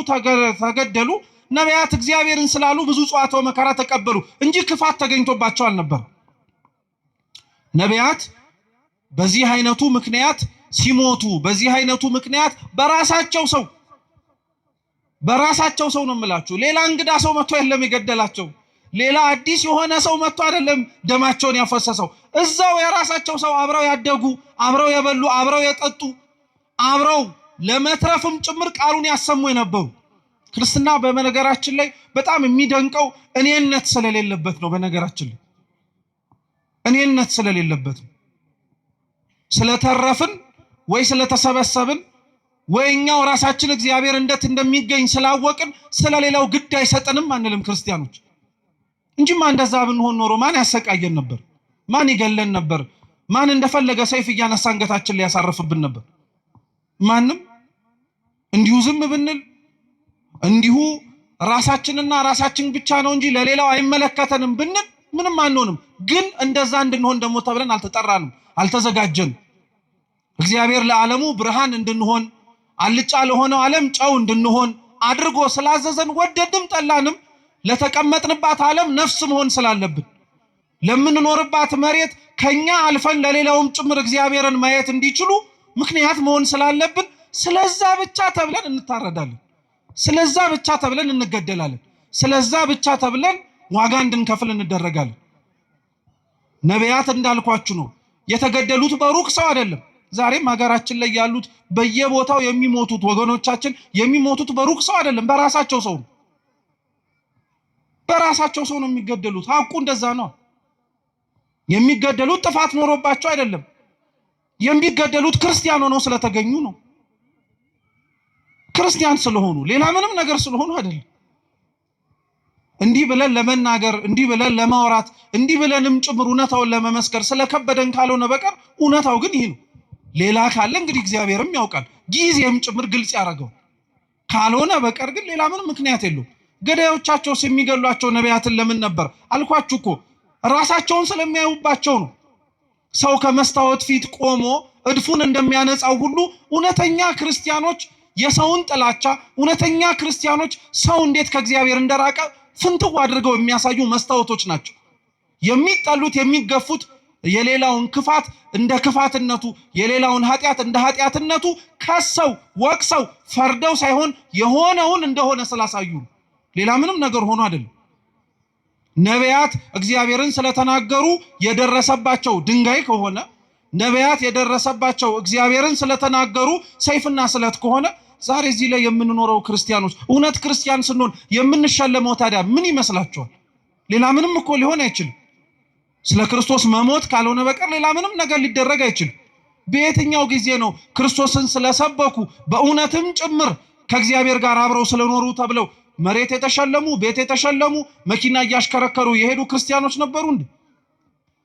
Speaker 1: ተገደሉ። ነቢያት እግዚአብሔርን ስላሉ ብዙ ጸዋትወ መከራ ተቀበሉ እንጂ ክፋት ተገኝቶባቸው አልነበር። ነቢያት በዚህ አይነቱ ምክንያት ሲሞቱ፣ በዚህ አይነቱ ምክንያት በራሳቸው ሰው ነው የምላችሁ። ሌላ እንግዳ ሰው መጥቶ የለም የገደላቸው። ሌላ አዲስ የሆነ ሰው መጥቶ አይደለም ደማቸውን ያፈሰሰው። እዛው የራሳቸው ሰው አብረው ያደጉ፣ አብረው የበሉ፣ አብረው የጠጡ፣ አብረው ለመትረፍም ጭምር ቃሉን ያሰሙ የነበሩ። ክርስትና በነገራችን ላይ በጣም የሚደንቀው እኔነት ስለሌለበት ነው። በነገራችን ላይ እኔነት ስለሌለበት ነው። ስለተረፍን ወይ ስለተሰበሰብን ወይ እኛው ራሳችን እግዚአብሔር እንዴት እንደሚገኝ ስላወቅን ስለሌላው ግድ አይሰጠንም አንልም ክርስቲያኖች። እንጂማ እንደዛ ብንሆን ኖሮ ማን ያሰቃየን ነበር? ማን ይገለን ነበር? ማን እንደፈለገ ሰይፍ እያነሳ አንገታችን ላይ ያሳርፍብን ነበር? ማንም። እንዲሁ ዝም ብንል እንዲሁ ራሳችንና ራሳችን ብቻ ነው እንጂ ለሌላው አይመለከተንም ብንል ምንም አንሆንም። ግን እንደዛ እንድንሆን ደግሞ ተብለን አልተጠራንም፣ አልተዘጋጀንም። እግዚአብሔር ለዓለሙ ብርሃን እንድንሆን አልጫ ለሆነው ዓለም ጨው እንድንሆን አድርጎ ስላዘዘን ወደድም ጠላንም ለተቀመጥንባት ዓለም ነፍስ መሆን ስላለብን ለምንኖርባት መሬት ከኛ አልፈን ለሌላውም ጭምር እግዚአብሔርን ማየት እንዲችሉ ምክንያት መሆን ስላለብን ስለዛ ብቻ ተብለን እንታረዳለን። ስለዛ ብቻ ተብለን እንገደላለን። ስለዛ ብቻ ተብለን ዋጋ እንድንከፍል እንደረጋለን። ነቢያት እንዳልኳችሁ ነው የተገደሉት በሩቅ ሰው አይደለም። ዛሬም ሀገራችን ላይ ያሉት በየቦታው የሚሞቱት ወገኖቻችን የሚሞቱት በሩቅ ሰው አይደለም፣ በራሳቸው ሰው ነው። በራሳቸው ሰው ነው የሚገደሉት። ሐቁ እንደዛ ነው። የሚገደሉት ጥፋት ኖሮባቸው አይደለም። የሚገደሉት ክርስቲያን ሆነው ስለተገኙ ነው። ክርስቲያን ስለሆኑ ሌላ ምንም ነገር ስለሆኑ አይደለም። እንዲህ ብለን ለመናገር እንዲህ ብለን ለማውራት እንዲህ ብለንም ጭምር እውነታውን ለመመስከር ስለከበደን ካልሆነ በቀር እውነታው ግን ይሄ ነው። ሌላ ካለ እንግዲህ እግዚአብሔርም ያውቃል፣ ጊዜም ጭምር ግልጽ ያደርገው። ካልሆነ በቀር ግን ሌላ ምንም ምክንያት የለውም። ገዳዮቻቸው የሚገሏቸው ነቢያትን ለምን ነበር አልኳችሁ እኮ ራሳቸውን ስለሚያዩባቸው ነው። ሰው ከመስታወት ፊት ቆሞ እድፉን እንደሚያነጻው ሁሉ እውነተኛ ክርስቲያኖች የሰውን ጥላቻ፣ እውነተኛ ክርስቲያኖች ሰው እንዴት ከእግዚአብሔር እንደራቀ ፍንትው አድርገው የሚያሳዩ መስታወቶች ናቸው። የሚጠሉት የሚገፉት የሌላውን ክፋት እንደ ክፋትነቱ የሌላውን ኃጢአት እንደ ኃጢአትነቱ ከሰው ወቅሰው ፈርደው ሳይሆን የሆነውን እንደሆነ ስላሳዩ ሌላ ምንም ነገር ሆኖ አይደለም። ነቢያት እግዚአብሔርን ስለተናገሩ የደረሰባቸው ድንጋይ ከሆነ ነቢያት የደረሰባቸው እግዚአብሔርን ስለተናገሩ ሰይፍና ስለት ከሆነ ዛሬ እዚህ ላይ የምንኖረው ክርስቲያኖች እውነት ክርስቲያን ስንሆን የምንሸለመው ታዲያ ምን ይመስላችኋል? ሌላ ምንም እኮ ሊሆን አይችልም። ስለ ክርስቶስ መሞት ካልሆነ በቀር ሌላ ምንም ነገር ሊደረግ አይችልም። በየትኛው ጊዜ ነው ክርስቶስን ስለሰበኩ በእውነትም ጭምር ከእግዚአብሔር ጋር አብረው ስለኖሩ ተብለው መሬት የተሸለሙ ቤት የተሸለሙ መኪና እያሽከረከሩ የሄዱ ክርስቲያኖች ነበሩ እንዴ?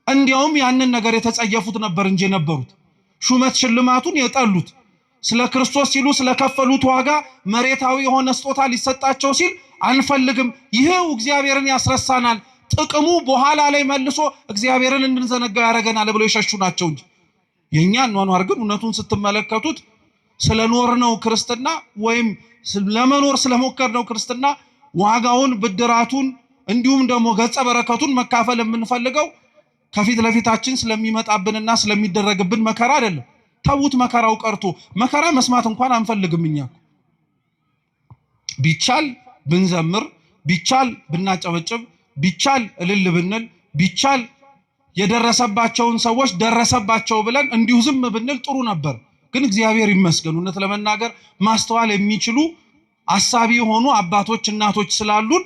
Speaker 1: እንዲያውም ያንን ነገር የተጸየፉት ነበር እንጂ ነበሩት ሹመት ሽልማቱን የጠሉት ስለ ክርስቶስ ሲሉ ስለከፈሉት ዋጋ መሬታዊ የሆነ ስጦታ ሊሰጣቸው ሲል አንፈልግም፣ ይሄው እግዚአብሔርን ያስረሳናል፣ ጥቅሙ በኋላ ላይ መልሶ እግዚአብሔርን እንድንዘነጋው ያደርገናል ብለው የሸሹ ናቸው እንጂ የኛን ኗኗር ግን እውነቱን ስትመለከቱት ስለኖርነው ክርስትና ወይም ለመኖር ስለሞከርነው ክርስትና ዋጋውን ብድራቱን እንዲሁም ደግሞ ገጸ በረከቱን መካፈል የምንፈልገው ከፊት ለፊታችን ስለሚመጣብንና ስለሚደረግብን መከራ አይደለም። ተውት፣ መከራው ቀርቶ መከራ መስማት እንኳን አንፈልግም። እኛ ቢቻል ብንዘምር፣ ቢቻል ብናጨበጭብ፣ ቢቻል እልል ብንል፣ ቢቻል የደረሰባቸውን ሰዎች ደረሰባቸው ብለን እንዲሁ ዝም ብንል ጥሩ ነበር። ግን እግዚአብሔር ይመስገን እውነት ለመናገር ማስተዋል የሚችሉ አሳቢ የሆኑ አባቶች እናቶች ስላሉን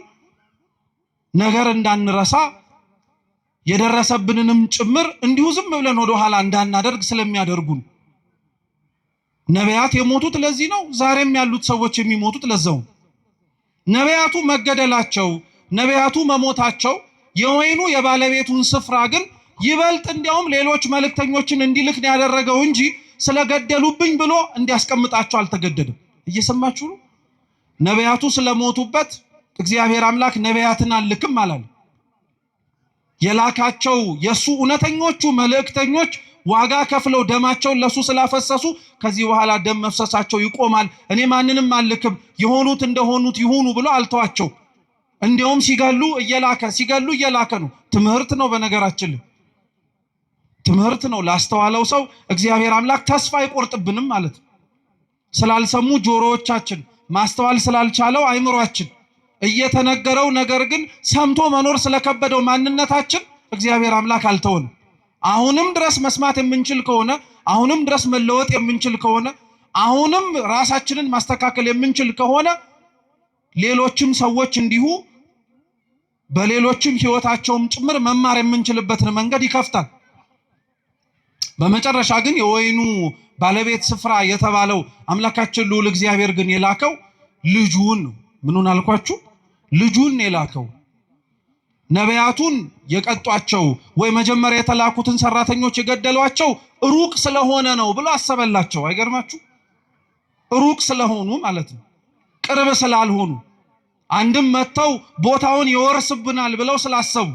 Speaker 1: ነገር እንዳንረሳ የደረሰብንንም ጭምር እንዲሁ ዝም ብለን ወደ ኋላ እንዳናደርግ ስለሚያደርጉን ነቢያት የሞቱት ለዚህ ነው። ዛሬም ያሉት ሰዎች የሚሞቱት ለዛው። ነቢያቱ መገደላቸው ነቢያቱ መሞታቸው የወይኑ የባለቤቱን ስፍራ ግን ይበልጥ እንዲያውም ሌሎች መልእክተኞችን እንዲልክ ያደረገው እንጂ ስለገደሉብኝ ብሎ እንዲያስቀምጣቸው አልተገደደም። እየሰማችሁ ነው? ነቢያቱ ስለሞቱበት እግዚአብሔር አምላክ ነቢያትን አልክም አላለ። የላካቸው የሱ እውነተኞቹ መልእክተኞች ዋጋ ከፍለው ደማቸውን ለሱ ስላፈሰሱ ከዚህ በኋላ ደም መፍሰሳቸው ይቆማል፣ እኔ ማንንም አልክም፣ የሆኑት እንደሆኑት ይሁኑ ብሎ አልተዋቸው። እንዲያውም ሲገሉ እየላከ ነው። ትምህርት ነው። በነገራችን ትምህርት ነው። ላስተዋለው ሰው እግዚአብሔር አምላክ ተስፋ አይቆርጥብንም ማለት ነው። ስላልሰሙ ጆሮዎቻችን፣ ማስተዋል ስላልቻለው አይምሯችን እየተነገረው ነገር ግን ሰምቶ መኖር ስለከበደው ማንነታችን እግዚአብሔር አምላክ አልተወንም። አሁንም ድረስ መስማት የምንችል ከሆነ፣ አሁንም ድረስ መለወጥ የምንችል ከሆነ፣ አሁንም ራሳችንን ማስተካከል የምንችል ከሆነ ሌሎችም ሰዎች እንዲሁ በሌሎችም ሕይወታቸውም ጭምር መማር የምንችልበትን መንገድ ይከፍታል። በመጨረሻ ግን የወይኑ ባለቤት ስፍራ የተባለው አምላካችን ልዑል እግዚአብሔር ግን የላከው ልጁን ምኑን አልኳችሁ? ልጁን የላከው። ነቢያቱን የቀጧቸው ወይ መጀመሪያ የተላኩትን ሰራተኞች የገደሏቸው ሩቅ ስለሆነ ነው ብሎ አሰበላቸው። አይገርማችሁ? ሩቅ ስለሆኑ ማለት ነው፣ ቅርብ ስላልሆኑ አንድም መተው ቦታውን ይወርስብናል ብለው ስላሰቡ።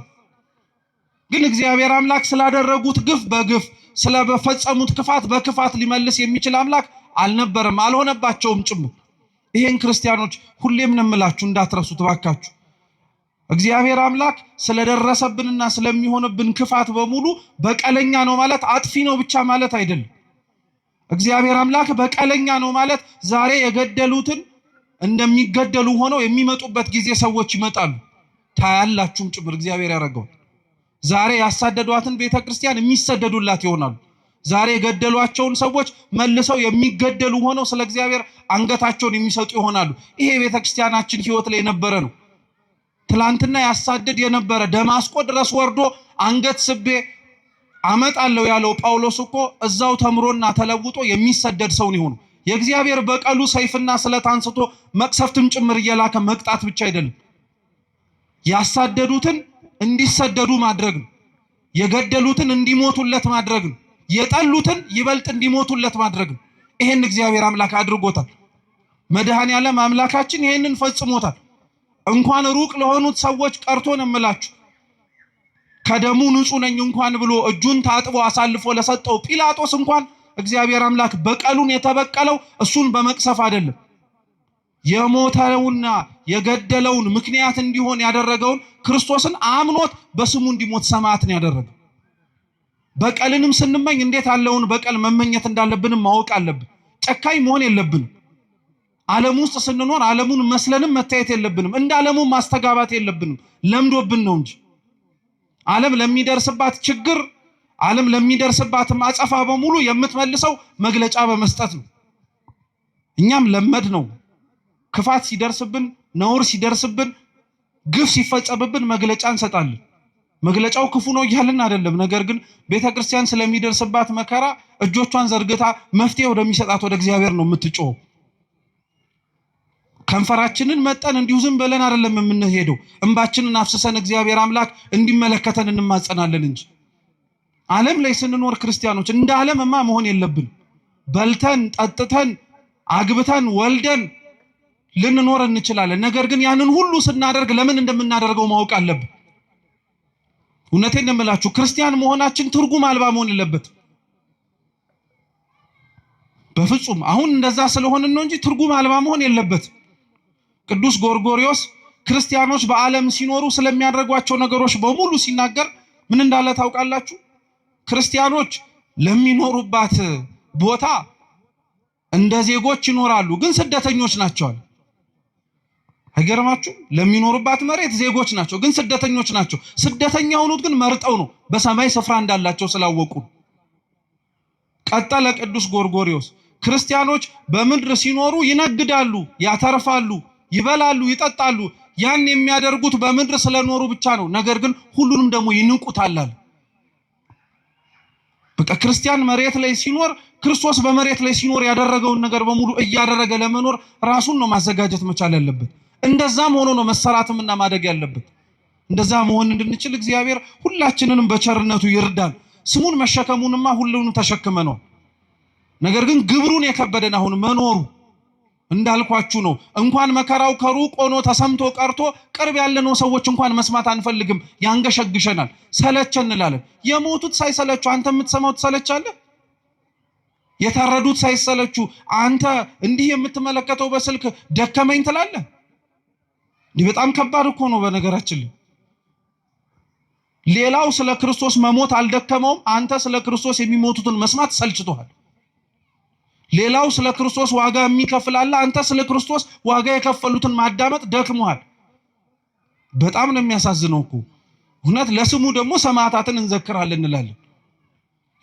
Speaker 1: ግን እግዚአብሔር አምላክ ስላደረጉት ግፍ በግፍ ስለፈጸሙት ክፋት በክፋት ሊመልስ የሚችል አምላክ አልነበረም፣ አልሆነባቸውም ጭምር። ይሄን ክርስቲያኖች ሁሌም ነው የምላችሁ፣ እንዳትረሱት ባካችሁ። እግዚአብሔር አምላክ ስለደረሰብንና ስለሚሆንብን ክፋት በሙሉ በቀለኛ ነው ማለት አጥፊ ነው ብቻ ማለት አይደለም። እግዚአብሔር አምላክ በቀለኛ ነው ማለት ዛሬ የገደሉትን እንደሚገደሉ ሆነው የሚመጡበት ጊዜ ሰዎች ይመጣሉ። ታያላችሁም ጭምር እግዚአብሔር ያደረገው። ዛሬ ያሳደዷትን ቤተክርስቲያን የሚሰደዱላት ይሆናሉ። ዛሬ የገደሏቸውን ሰዎች መልሰው የሚገደሉ ሆነው ስለ እግዚአብሔር አንገታቸውን የሚሰጡ ይሆናሉ። ይሄ ቤተክርስቲያናችን ሕይወት ላይ የነበረ ነው። ትላንትና ያሳደድ የነበረ ደማስቆ ድረስ ወርዶ አንገት ስቤ አመጣለሁ ያለው ጳውሎስ እኮ እዛው ተምሮና ተለውጦ የሚሰደድ ሰው ነው። የእግዚአብሔር በቀሉ ሰይፍና ስለት አንስቶ መቅሰፍትም ጭምር እየላከ መቅጣት ብቻ አይደለም፣ ያሳደዱትን እንዲሰደዱ ማድረግ ነው። የገደሉትን እንዲሞቱለት ማድረግ ነው። የጠሉትን ይበልጥ እንዲሞቱለት ማድረግ ነው። ይሄን እግዚአብሔር አምላክ አድርጎታል። መድኃኔዓለም አምላካችን ይሄንን ፈጽሞታል። እንኳን ሩቅ ለሆኑት ሰዎች ቀርቶ ነው የምላችሁ፣ ከደሙ ንጹህ ነኝ እንኳን ብሎ እጁን ታጥቦ አሳልፎ ለሰጠው ጲላጦስ እንኳን እግዚአብሔር አምላክ በቀሉን የተበቀለው እሱን በመቅሰፍ አይደለም፣ የሞተውና የገደለውን ምክንያት እንዲሆን ያደረገውን ክርስቶስን አምኖት በስሙ እንዲሞት ሰማዕትን ያደረገው። በቀልንም ስንመኝ እንዴት ያለውን በቀል መመኘት እንዳለብንም ማወቅ አለብን። ጨካኝ መሆን የለብንም። ዓለም ውስጥ ስንኖር ዓለሙን መስለንም መታየት የለብንም። እንደ ዓለሙ ማስተጋባት የለብንም። ለምዶብን ነው እንጂ ዓለም ለሚደርስባት ችግር፣ ዓለም ለሚደርስባት አጸፋ በሙሉ የምትመልሰው መግለጫ በመስጠት ነው። እኛም ለመድ ነው። ክፋት ሲደርስብን፣ ነውር ሲደርስብን፣ ግፍ ሲፈጸምብን መግለጫ እንሰጣለን። መግለጫው ክፉ ነው እያልን አይደለም። ነገር ግን ቤተክርስቲያን ስለሚደርስባት መከራ እጆቿን ዘርግታ መፍትሄ ወደሚሰጣት ወደ እግዚአብሔር ነው የምትጮኸው። ከንፈራችንን መጠን እንዲሁ ዝም ብለን አይደለም የምንሄደው። እንባችንን አፍስሰን እግዚአብሔር አምላክ እንዲመለከተን እንማጸናለን እንጂ ዓለም ላይ ስንኖር ክርስቲያኖች እንደ ዓለምማ መሆን የለብን። በልተን ጠጥተን አግብተን ወልደን ልንኖር እንችላለን። ነገር ግን ያንን ሁሉ ስናደርግ ለምን እንደምናደርገው ማወቅ አለብን። እውነቴን ነው የምላችሁ፣ ክርስቲያን መሆናችን ትርጉም አልባ መሆን የለበት በፍጹም። አሁን እንደዛ ስለሆነ ነው እንጂ ትርጉም አልባ መሆን የለበት። ቅዱስ ጎርጎርዮስ ክርስቲያኖች በዓለም ሲኖሩ ስለሚያደርጓቸው ነገሮች በሙሉ ሲናገር ምን እንዳለ ታውቃላችሁ? ክርስቲያኖች ለሚኖሩባት ቦታ እንደ ዜጎች ይኖራሉ፣ ግን ስደተኞች ናቸው። አይገርማችሁ? ለሚኖሩባት መሬት ዜጎች ናቸው፣ ግን ስደተኞች ናቸው። ስደተኛ ሆኑት ግን መርጠው ነው፣ በሰማይ ስፍራ እንዳላቸው ስላወቁ። ቀጠለ ቅዱስ ጎርጎርዮስ፣ ክርስቲያኖች በምድር ሲኖሩ ይነግዳሉ፣ ያተርፋሉ፣ ይበላሉ፣ ይጠጣሉ። ያን የሚያደርጉት በምድር ስለኖሩ ብቻ ነው። ነገር ግን ሁሉንም ደግሞ ይንቁታል። በቃ ክርስቲያን መሬት ላይ ሲኖር ክርስቶስ በመሬት ላይ ሲኖር ያደረገውን ነገር በሙሉ እያደረገ ለመኖር ራሱን ነው ማዘጋጀት መቻል ያለበት። እንደዛም ሆኖ ነው መሰራትምና ማደግ ያለበት። እንደዛ መሆን እንድንችል እግዚአብሔር ሁላችንንም በቸርነቱ ይርዳን። ስሙን መሸከሙንማ ሁሉንም ተሸክመነው፣ ነገር ግን ግብሩን የከበደን አሁን መኖሩ እንዳልኳችሁ ነው። እንኳን መከራው ከሩቅ ሆኖ ተሰምቶ ቀርቶ ቅርብ ያለነው ሰዎች እንኳን መስማት አንፈልግም፣ ያንገሸግሸናል፣ ሰለቸን እንላለን። የሞቱት ሳይሰለቹ አንተ የምትሰማው ትሰለቻለህ? የታረዱት ሳይሰለቹ አንተ እንዲህ የምትመለከተው በስልክ ደከመኝ ትላለህ? እንዲህ በጣም ከባድ እኮ ነው። በነገራችን ላይ ሌላው ስለ ክርስቶስ መሞት አልደከመውም፣ አንተ ስለ ክርስቶስ የሚሞቱትን መስማት ሰልችቶሃል። ሌላው ስለ ክርስቶስ ዋጋ የሚከፍል አለ፣ አንተ ስለ ክርስቶስ ዋጋ የከፈሉትን ማዳመጥ ደክሞሃል። በጣም ነው የሚያሳዝነው እኮ እውነት። ለስሙ ደግሞ ሰማዕታትን እንዘክራለን እንላለን።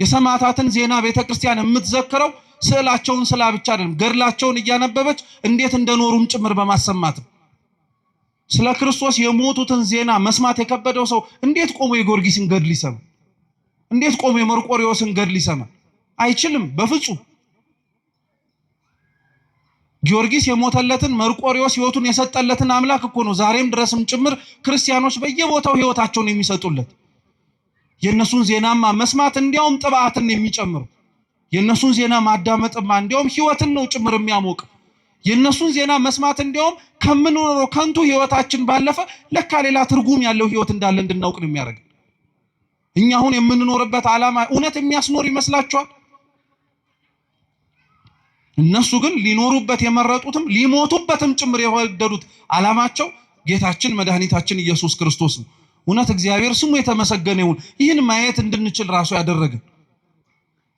Speaker 1: የሰማዕታትን ዜና ቤተክርስቲያን የምትዘክረው ስዕላቸውን ስላ ብቻ አይደለም፣ ገድላቸውን እያነበበች እንዴት እንደኖሩም ጭምር በማሰማት ነው። ስለ ክርስቶስ የሞቱትን ዜና መስማት የከበደው ሰው እንዴት ቆሞ የጊዮርጊስን ገድል ይሰማ? እንዴት ቆሞ የመርቆሬዎስን ገድል ይሰማ? አይችልም በፍጹም። ጊዮርጊስ የሞተለትን መርቆሬዎስ ሕይወቱን የሰጠለትን አምላክ እኮ ነው ዛሬም ድረስም ጭምር ክርስቲያኖች በየቦታው ሕይወታቸውን የሚሰጡለት። የነሱን ዜናማ መስማት እንዲያውም ጥብዓትን የሚጨምር፣ የነሱን ዜና ማዳመጥማ እንዲያውም ሕይወትን ነው ጭምር የሚያሞቅ። የነሱን ዜና መስማት እንዲያውም ከምንኖረው ከንቱ ሕይወታችን ባለፈ ለካ ሌላ ትርጉም ያለው ሕይወት እንዳለ እንድናውቅ ነው የሚያደርግ። እኛ አሁን የምንኖርበት ዓላማ እውነት የሚያስኖር ይመስላችኋል? እነሱ ግን ሊኖሩበት የመረጡትም ሊሞቱበትም ጭምር የወደዱት ዓላማቸው ጌታችን መድኃኒታችን ኢየሱስ ክርስቶስ ነው። እውነት እግዚአብሔር ስሙ የተመሰገነ ይሁን። ይህን ማየት እንድንችል ራሱ ያደረገ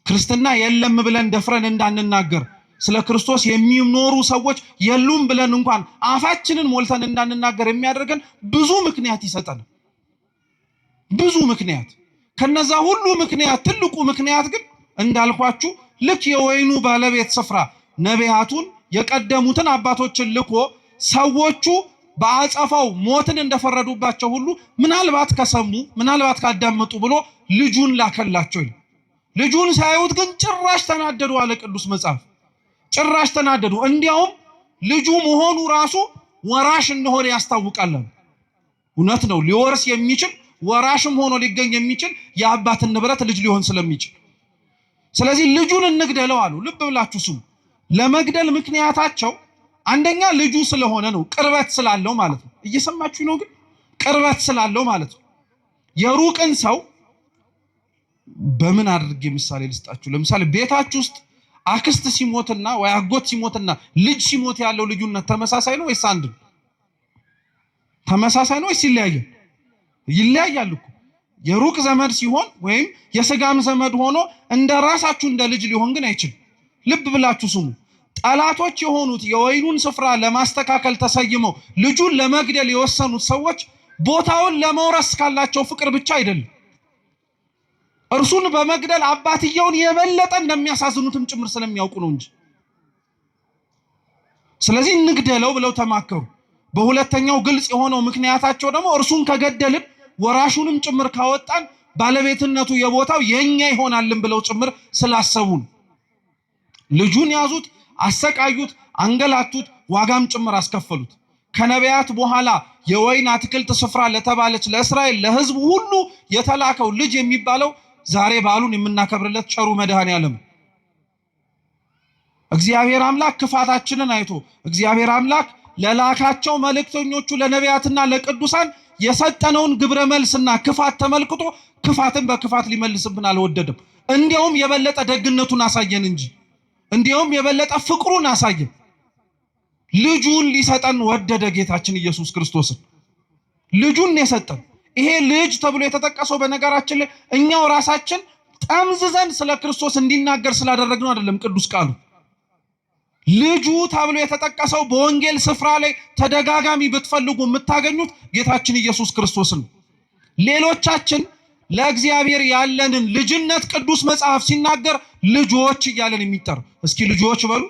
Speaker 1: ክርስትና የለም ብለን ደፍረን እንዳንናገር፣ ስለ ክርስቶስ የሚኖሩ ሰዎች የሉም ብለን እንኳን አፋችንን ሞልተን እንዳንናገር የሚያደርገን ብዙ ምክንያት ይሰጠናል። ብዙ ምክንያት። ከነዛ ሁሉ ምክንያት ትልቁ ምክንያት ግን እንዳልኳችሁ ልክ የወይኑ ባለቤት ስፍራ ነቢያቱን የቀደሙትን አባቶችን ልኮ ሰዎቹ በአጸፋው ሞትን እንደፈረዱባቸው ሁሉ ምናልባት ከሰሙ ምናልባት ካዳመጡ ብሎ ልጁን ላከላቸው። ልጁን ሳይውት ግን ጭራሽ ተናደዱ አለ ቅዱስ መጽሐፍ። ጭራሽ ተናደዱ። እንዲያውም ልጁ መሆኑ ራሱ ወራሽ እንደሆነ ያስታውቃል። እውነት ነው። ሊወርስ የሚችል ወራሽም ሆኖ ሊገኝ የሚችል የአባትን ንብረት ልጅ ሊሆን ስለሚችል፣ ስለዚህ ልጁን እንግደለው አሉ። ልብ ብላችሁ ስሙ። ለመግደል ምክንያታቸው አንደኛ ልጁ ስለሆነ ነው፣ ቅርበት ስላለው ማለት ነው። እየሰማችሁ ነው? ግን ቅርበት ስላለው ማለት ነው። የሩቅን ሰው በምን አድርጌ ምሳሌ ልስጣችሁ? ለምሳሌ ቤታችሁ ውስጥ አክስት ሲሞትና ወይ አጎት ሲሞትና ልጅ ሲሞት ያለው ልዩነት ተመሳሳይ ነው ወይስ አንድ ነው? ተመሳሳይ ነው ወይስ ይለያያል? ይለያያል እኮ። የሩቅ ዘመድ ሲሆን ወይም የስጋም ዘመድ ሆኖ እንደ ራሳችሁ እንደ ልጅ ሊሆን ግን አይችልም። ልብ ብላችሁ ስሙ። ጠላቶች የሆኑት የወይኑን ስፍራ ለማስተካከል ተሰይመው ልጁን ለመግደል የወሰኑት ሰዎች ቦታውን ለመውረስ ካላቸው ፍቅር ብቻ አይደለም፣ እርሱን በመግደል አባትየውን የበለጠ እንደሚያሳዝኑትም ጭምር ስለሚያውቁ ነው እንጂ። ስለዚህ እንግደለው ብለው ተማከሩ። በሁለተኛው ግልጽ የሆነው ምክንያታቸው ደግሞ እርሱን ከገደልን ወራሹንም ጭምር ካወጣን ባለቤትነቱ የቦታው የኛ ይሆናልን ብለው ጭምር ስላሰቡ ልጁን ያዙት፣ አሰቃዩት፣ አንገላቱት፣ ዋጋም ጭምር አስከፈሉት። ከነቢያት በኋላ የወይን አትክልት ስፍራ ለተባለች ለእስራኤል ለሕዝቡ ሁሉ የተላከው ልጅ የሚባለው ዛሬ በዓሉን የምናከብርለት ቸሩ መድኃኔዓለም እግዚአብሔር አምላክ ክፋታችንን አይቶ እግዚአብሔር አምላክ ለላካቸው መልእክተኞቹ ለነቢያትና ለቅዱሳን የሰጠነውን ግብረ መልስና ክፋት ተመልክቶ ክፋትን በክፋት ሊመልስብን አልወደደም። እንዲያውም የበለጠ ደግነቱን አሳየን እንጂ፣ እንዲያውም የበለጠ ፍቅሩን አሳየን። ልጁን ሊሰጠን ወደደ። ጌታችን ኢየሱስ ክርስቶስን ልጁን የሰጠን። ይሄ ልጅ ተብሎ የተጠቀሰው በነገራችን ላይ እኛው ራሳችን ጠምዝዘን ስለ ክርስቶስ እንዲናገር ስላደረግነው አይደለም። ቅዱስ ቃሉ ልጁ ተብሎ የተጠቀሰው በወንጌል ስፍራ ላይ ተደጋጋሚ ብትፈልጉ የምታገኙት ጌታችን ኢየሱስ ክርስቶስን። ሌሎቻችን ለእግዚአብሔር ያለንን ልጅነት ቅዱስ መጽሐፍ ሲናገር ልጆች እያለን የሚጠራ እስኪ ልጆች በሉ።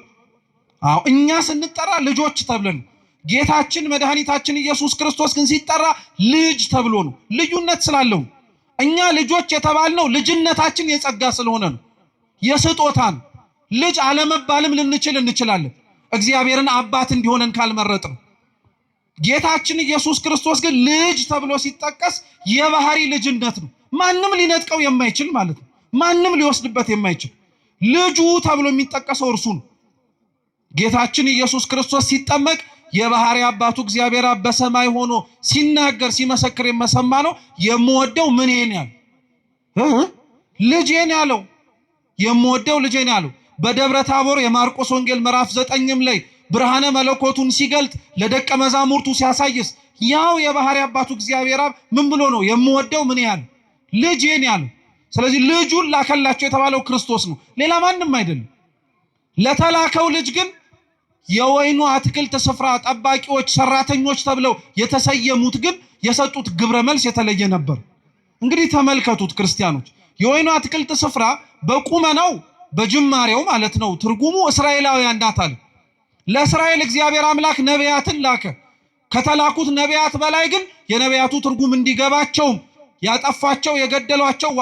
Speaker 1: አዎ እኛ ስንጠራ ልጆች ተብለን፣ ጌታችን መድኃኒታችን ኢየሱስ ክርስቶስ ግን ሲጠራ ልጅ ተብሎ ነው። ልዩነት ስላለው እኛ ልጆች የተባልነው ልጅነታችን የጸጋ ስለሆነ ነው፣ የስጦታን ልጅ አለመባልም ልንችል እንችላለን እግዚአብሔርን አባት እንዲሆነን ካልመረጥን። ጌታችን ኢየሱስ ክርስቶስ ግን ልጅ ተብሎ ሲጠቀስ የባህሪ ልጅነት ነው። ማንም ሊነጥቀው የማይችል ማለት ነው። ማንም ሊወስድበት የማይችል ልጁ ተብሎ የሚጠቀሰው እርሱ ነው። ጌታችን ኢየሱስ ክርስቶስ ሲጠመቅ የባህሪ አባቱ እግዚአብሔር አብ በሰማይ ሆኖ ሲናገር ሲመሰክር የመሰማ ነው። የምወደው ምኔን ያለው ልጄን ያለው የምወደው ልጄን ያለው በደብረ ታቦር የማርቆስ ወንጌል ምዕራፍ 9 ላይ ብርሃነ መለኮቱን ሲገልጥ ለደቀ መዛሙርቱ ሲያሳይስ ያው የባህሪ አባቱ እግዚአብሔር አብ ምን ብሎ ነው የምወደው ምን ያለው ልጄን ያለው። ስለዚህ ልጁን ላከላቸው የተባለው ክርስቶስ ነው፣ ሌላ ማንም አይደለም። ለተላከው ልጅ ግን የወይኑ አትክልት ስፍራ ጠባቂዎች ሰራተኞች ተብለው የተሰየሙት ግን የሰጡት ግብረ መልስ የተለየ ነበር። እንግዲህ ተመልከቱት ክርስቲያኖች፣ የወይኑ አትክልት ስፍራ በቁመናው በጅማሬው ማለት ነው ትርጉሙ እስራኤላውያን ናት አለ። ለእስራኤል እግዚአብሔር አምላክ ነቢያትን ላከ። ከተላኩት ነቢያት በላይ ግን የነቢያቱ ትርጉም እንዲገባቸው ያጠፋቸው የገደሏቸው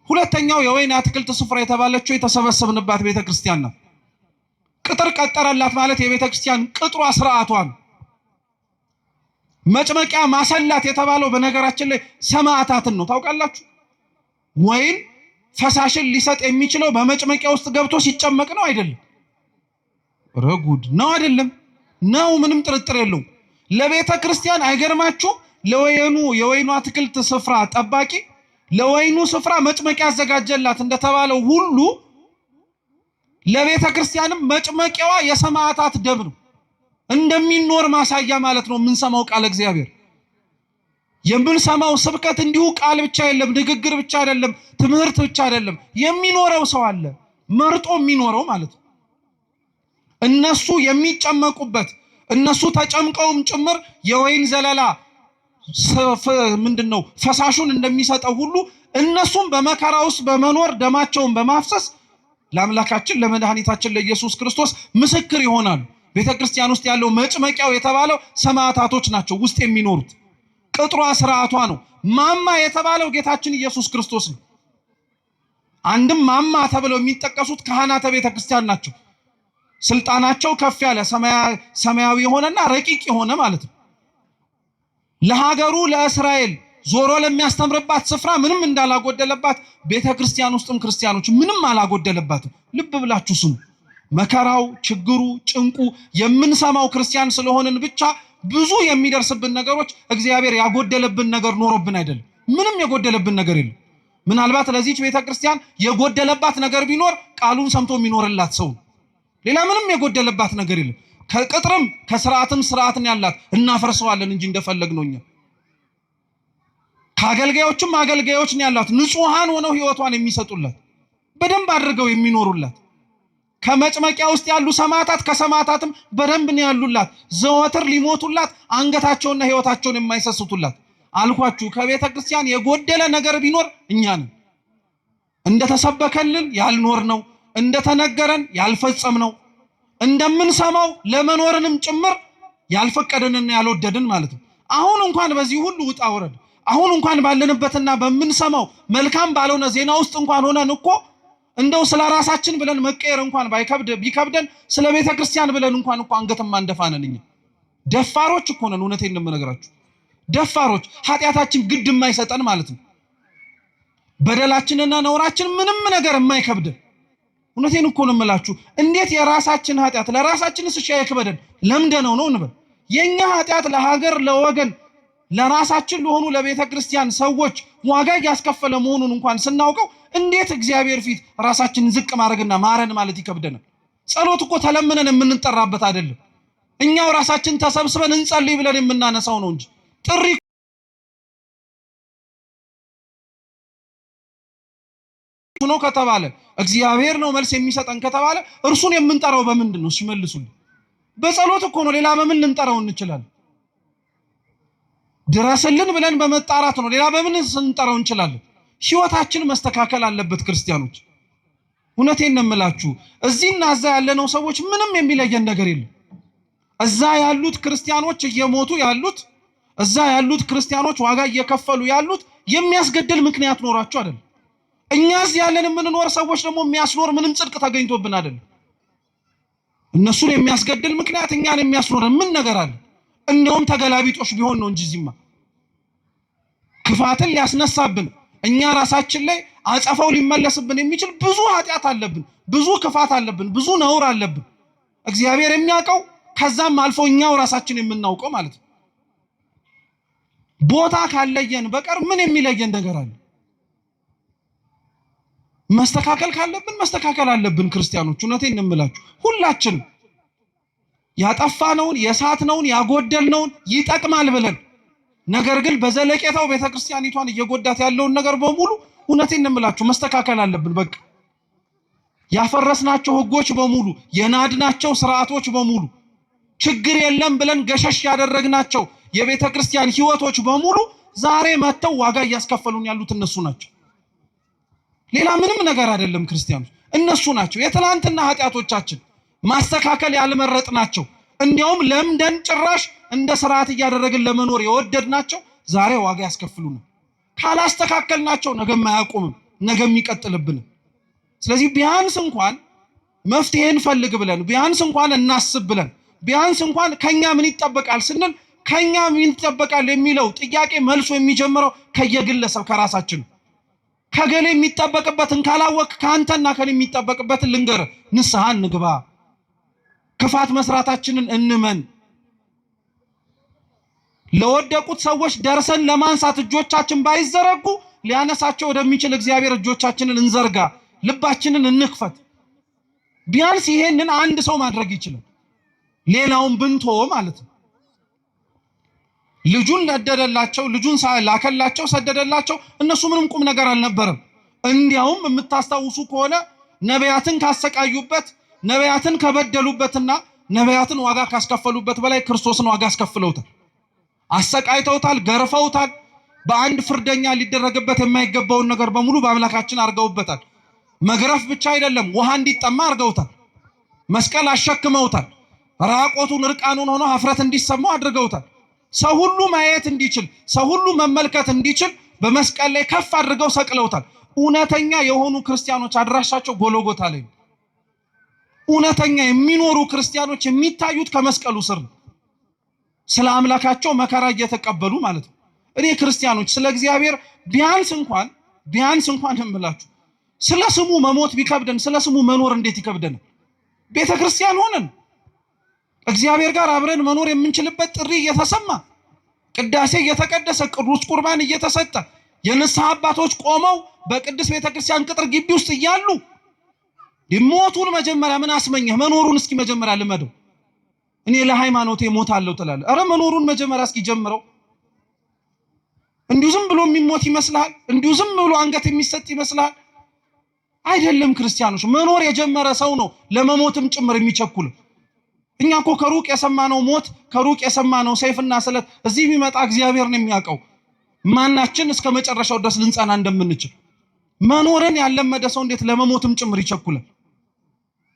Speaker 1: ሁለተኛው የወይን አትክልት ስፍራ የተባለችው የተሰበሰብንባት ቤተክርስቲያን ናት። ቅጥር ቀጠረላት ማለት የቤተክርስቲያን ቅጥሯ ስርዓቷ ነው። መጭመቂያ ማሰላት የተባለው በነገራችን ላይ ሰማዕታትን ነው። ታውቃላችሁ ወይን ፈሳሽን ሊሰጥ የሚችለው በመጭመቂያ ውስጥ ገብቶ ሲጨመቅ ነው አይደለም? ረጉድ ነው አይደለም? ነው፣ ምንም ጥርጥር የለውም። ለቤተ ክርስቲያን አይገርማችሁ? የወይኑ አትክልት ስፍራ ጠባቂ ለወይኑ ስፍራ መጭመቂያ ያዘጋጀላት እንደተባለው ሁሉ ለቤተ ክርስቲያንም መጭመቂያዋ የሰማዕታት ደም ነው። እንደሚኖር ማሳያ ማለት ነው። የምንሰማው ቃል እግዚአብሔር የምንሰማው ስብከት እንዲሁ ቃል ብቻ አይደለም፣ ንግግር ብቻ አይደለም፣ ትምህርት ብቻ አይደለም። የሚኖረው ሰው አለ፣ መርጦ የሚኖረው ማለት ነው። እነሱ የሚጨመቁበት እነሱ ተጨምቀውም ጭምር የወይን ዘለላ ምንድነው ፈሳሹን እንደሚሰጠው ሁሉ እነሱም በመከራ ውስጥ በመኖር ደማቸውን በማፍሰስ ለአምላካችን ለመድኃኒታችን ለኢየሱስ ክርስቶስ ምስክር ይሆናሉ። ቤተክርስቲያን ውስጥ ያለው መጭመቂያው የተባለው ሰማዕታቶች ናቸው ውስጥ የሚኖሩት። ቅጥሯ ስርዓቷ ነው። ማማ የተባለው ጌታችን ኢየሱስ ክርስቶስ ነው። አንድም ማማ ተብለው የሚጠቀሱት ካህናተ ቤተክርስቲያን ናቸው። ስልጣናቸው ከፍ ያለ ሰማያዊ የሆነና ረቂቅ የሆነ ማለት ነው። ለሀገሩ ለእስራኤል ዞሮ ለሚያስተምርባት ስፍራ ምንም እንዳላጎደለባት ቤተክርስቲያን ውስጥም ክርስቲያኖች ምንም አላጎደለባትም። ልብ ብላችሁ ስሙ። መከራው፣ ችግሩ፣ ጭንቁ የምንሰማው ክርስቲያን ስለሆንን ብቻ ብዙ የሚደርስብን ነገሮች እግዚአብሔር ያጎደለብን ነገር ኖሮብን አይደለም። ምንም የጎደለብን ነገር የለም። ምናልባት ለዚህች ቤተክርስቲያን የጎደለባት ነገር ቢኖር ቃሉን ሰምቶ የሚኖርላት ሰው፣ ሌላ ምንም የጎደለባት ነገር የለም። ከቅጥርም ከስርዓትም ስርዓትን ያላት እናፈርሰዋለን እንጂ እንደፈለግነው እኛ። ከአገልጋዮችም አገልጋዮች ነው ያላት፣ ንጹሃን ሆነው ህይወቷን የሚሰጡላት በደንብ አድርገው የሚኖሩላት። ከመጭመቂያ ውስጥ ያሉ ሰማዕታት ከሰማዕታትም በደንብ ነው ያሉላት፣ ዘወትር ሊሞቱላት አንገታቸውና ህይወታቸውን የማይሰስቱላት። አልኳችሁ ከቤተ ክርስቲያን የጎደለ ነገር ቢኖር እኛ ነን። እንደተሰበከልን ያልኖርነው፣ እንደተነገረን ያልፈጸምነው፣ እንደምንሰማው ለመኖርንም ጭምር ያልፈቀደንና ያልወደድን ማለት ነው። አሁን እንኳን በዚህ ሁሉ ውጣ ውረድ፣ አሁን እንኳን ባለንበትና በምንሰማው መልካም ባልሆነ ዜና ውስጥ እንኳን ሆነን እኮ እንደው ስለ ራሳችን ብለን መቀየር እንኳን ቢከብደን ስለ ቤተ ክርስቲያን ብለን እንኳን እኮ አንገትም አንደፋነን። እኛ ደፋሮች እኮ ነን። እውነቴን ነው የምነግራችሁ፣ ደፋሮች፣ ኃጢአታችን ግድ የማይሰጠን ማለት ነው። በደላችንና ነውራችን ምንም ነገር የማይከብደን። እውነቴን እኮ ነው የምላችሁ። እንዴት የራሳችን ኃጢአት ለራሳችንስ እሺ አይከብደን? ለምደነው ነው እንበል። የኛ ኃጢአት ለሀገር ለወገን ለራሳችን ለሆኑ ለቤተ ክርስቲያን ሰዎች ዋጋ ያስከፈለ መሆኑን እንኳን ስናውቀው እንዴት እግዚአብሔር ፊት ራሳችንን ዝቅ ማድረግና ማረን ማለት ይከብደናል? ጸሎት እኮ ተለምነን የምንጠራበት አይደለም። እኛው ራሳችን ተሰብስበን እንጸልይ ብለን የምናነሳው ነው እንጂ ጥሪ ነው ከተባለ እግዚአብሔር ነው መልስ የሚሰጠን ከተባለ እርሱን የምንጠራው በምንድን ነው? ሲመልሱልኝ በጸሎት እኮ ነው። ሌላ በምን ልንጠራው እንችላለን? ድረስልን ብለን በመጣራት ነው። ሌላ በምን ስንጠራው እንችላለን? ህይወታችን መስተካከል አለበት ክርስቲያኖች። እውነቴን ነው የምላችሁ። እዚህና እዛ ያለነው ሰዎች ምንም የሚለየን ነገር የለም። እዛ ያሉት ክርስቲያኖች እየሞቱ ያሉት፣ እዛ ያሉት ክርስቲያኖች ዋጋ እየከፈሉ ያሉት የሚያስገድል ምክንያት ኖራቸው አይደለም። እኛ እዚህ ያለን የምንኖር ሰዎች ደግሞ የሚያስኖር ምንም ጽድቅ ተገኝቶብን አይደለም። እነሱን የሚያስገድል ምክንያት እኛን የሚያስኖር ምን ነገር አለ? እንደውም ተገላቢጦሽ ቢሆን ነው እንጂ እዚህማ ክፋትን ሊያስነሳብን እኛ ራሳችን ላይ አጸፋው ሊመለስብን የሚችል ብዙ ኃጢአት አለብን፣ ብዙ ክፋት አለብን፣ ብዙ ነውር አለብን። እግዚአብሔር የሚያውቀው ከዛም አልፎ እኛው ራሳችን የምናውቀው ማለት ነው። ቦታ ካለየን በቀር ምን የሚለየን ነገር አለ? መስተካከል ካለብን መስተካከል አለብን ክርስቲያኖች። እውነቴን ነው የምላችሁ። ሁላችንም ያጠፋነውን፣ የሳትነውን፣ ያጎደልነውን ይጠቅማል ብለን ነገር ግን በዘለቄታው ቤተክርስቲያኒቷን እየጎዳት ያለውን ነገር በሙሉ እውነቴን ነው የምላችሁ መስተካከል አለብን። በቃ ያፈረስናቸው ህጎች በሙሉ፣ የናድናቸው ስርዓቶች በሙሉ፣ ችግር የለም ብለን ገሸሽ ያደረግናቸው የቤተክርስቲያን ህይወቶች በሙሉ ዛሬ መተው ዋጋ እያስከፈሉን ያሉት እነሱ ናቸው። ሌላ ምንም ነገር አይደለም ክርስቲያኖች፣ እነሱ ናቸው። የትላንትና ኃጢአቶቻችን ማስተካከል ያልመረጥናቸው እንዲያውም ለምደን ጭራሽ እንደ ስርዓት እያደረግን ለመኖር የወደድናቸው ዛሬ ዋጋ ያስከፍሉናል። ካላስተካከልናቸው ነገም አያቆምም፣ ነገም ይቀጥልብንም። ስለዚህ ቢያንስ እንኳን መፍትሄ እንፈልግ ብለን፣ ቢያንስ እንኳን እናስብ ብለን፣ ቢያንስ እንኳን ከኛ ምን ይጠበቃል ስንል ከኛ ምን ይጠበቃል የሚለው ጥያቄ መልሶ የሚጀምረው ከየግለሰብ ከራሳችን። ከገሌ የሚጠበቅበትን ካላወቅ ካንተና ከኔ የሚጠበቅበትን ልንገር፣ ንስሐ እንግባ፣ ክፋት መስራታችንን እንመን፣ ለወደቁት ሰዎች ደርሰን ለማንሳት እጆቻችን ባይዘረጉ ሊያነሳቸው ወደሚችል እግዚአብሔር እጆቻችንን እንዘርጋ፣ ልባችንን እንክፈት። ቢያንስ ይሄንን አንድ ሰው ማድረግ ይችላል፣ ሌላውን ብንቶ ማለት ነው። ልጁን ለደደላቸው፣ ልጁን ላከላቸው፣ ሰደደላቸው። እነሱ ምንም ቁም ነገር አልነበረም። እንዲያውም የምታስታውሱ ከሆነ ነቢያትን ካሰቃዩበት፣ ነቢያትን ከበደሉበትና ነቢያትን ዋጋ ካስከፈሉበት በላይ ክርስቶስን ዋጋ አስከፍለውታል። አሰቃይተውታል፣ ገርፈውታል። በአንድ ፍርደኛ ሊደረግበት የማይገባውን ነገር በሙሉ በአምላካችን አድርገውበታል። መግረፍ ብቻ አይደለም፣ ውሃ እንዲጠማ አድርገውታል። መስቀል አሸክመውታል። ራቆቱን እርቃኑን ሆኖ ሀፍረት እንዲሰማው አድርገውታል። ሰው ሁሉ ማየት እንዲችል፣ ሰው ሁሉ መመልከት እንዲችል በመስቀል ላይ ከፍ አድርገው ሰቅለውታል። እውነተኛ የሆኑ ክርስቲያኖች አድራሻቸው ጎልጎታ ላይ ነው። እውነተኛ የሚኖሩ ክርስቲያኖች የሚታዩት ከመስቀሉ ስር ነው። ስለ አምላካቸው መከራ እየተቀበሉ ማለት ነው። እኔ ክርስቲያኖች ስለ እግዚአብሔር ቢያንስ እንኳን እምላችሁ ስለ ስሙ መሞት ቢከብደን ስለ ስሙ መኖር እንዴት ይከብደን? ቤተ ክርስቲያን ሆነን እግዚአብሔር ጋር አብረን መኖር የምንችልበት ጥሪ እየተሰማ፣ ቅዳሴ እየተቀደሰ፣ ቅዱስ ቁርባን እየተሰጠ፣ የንስሐ አባቶች ቆመው በቅድስት ቤተክርስቲያን ቅጥር ግቢ ውስጥ እያሉ ሞቱን መጀመሪያ ምን አስመኘህ? መኖሩን እስኪ መጀመሪያ ልመደው። እኔ ለሃይማኖቴ ሞታለሁ ትላለህ። ኧረ መኖሩን መጀመሪያ እስኪ ጀምረው። እንዲሁ ዝም ብሎ የሚሞት ይመስልሃል? እንዲሁ ዝም ብሎ አንገት የሚሰጥ ይመስልሃል? አይደለም ክርስቲያኖች፣ መኖር የጀመረ ሰው ነው ለመሞትም ጭምር የሚቸኩለው። እኛ እኮ ከሩቅ የሰማነው ሞት፣ ከሩቅ የሰማነው ሰይፍና ስለት እዚህ ቢመጣ እግዚአብሔር ነው የሚያውቀው ማናችን እስከ መጨረሻው ድረስ ልንጸና እንደምንችል። መኖርን ያለመደ ሰው እንዴት ለመሞትም ጭምር ይቸኩላል?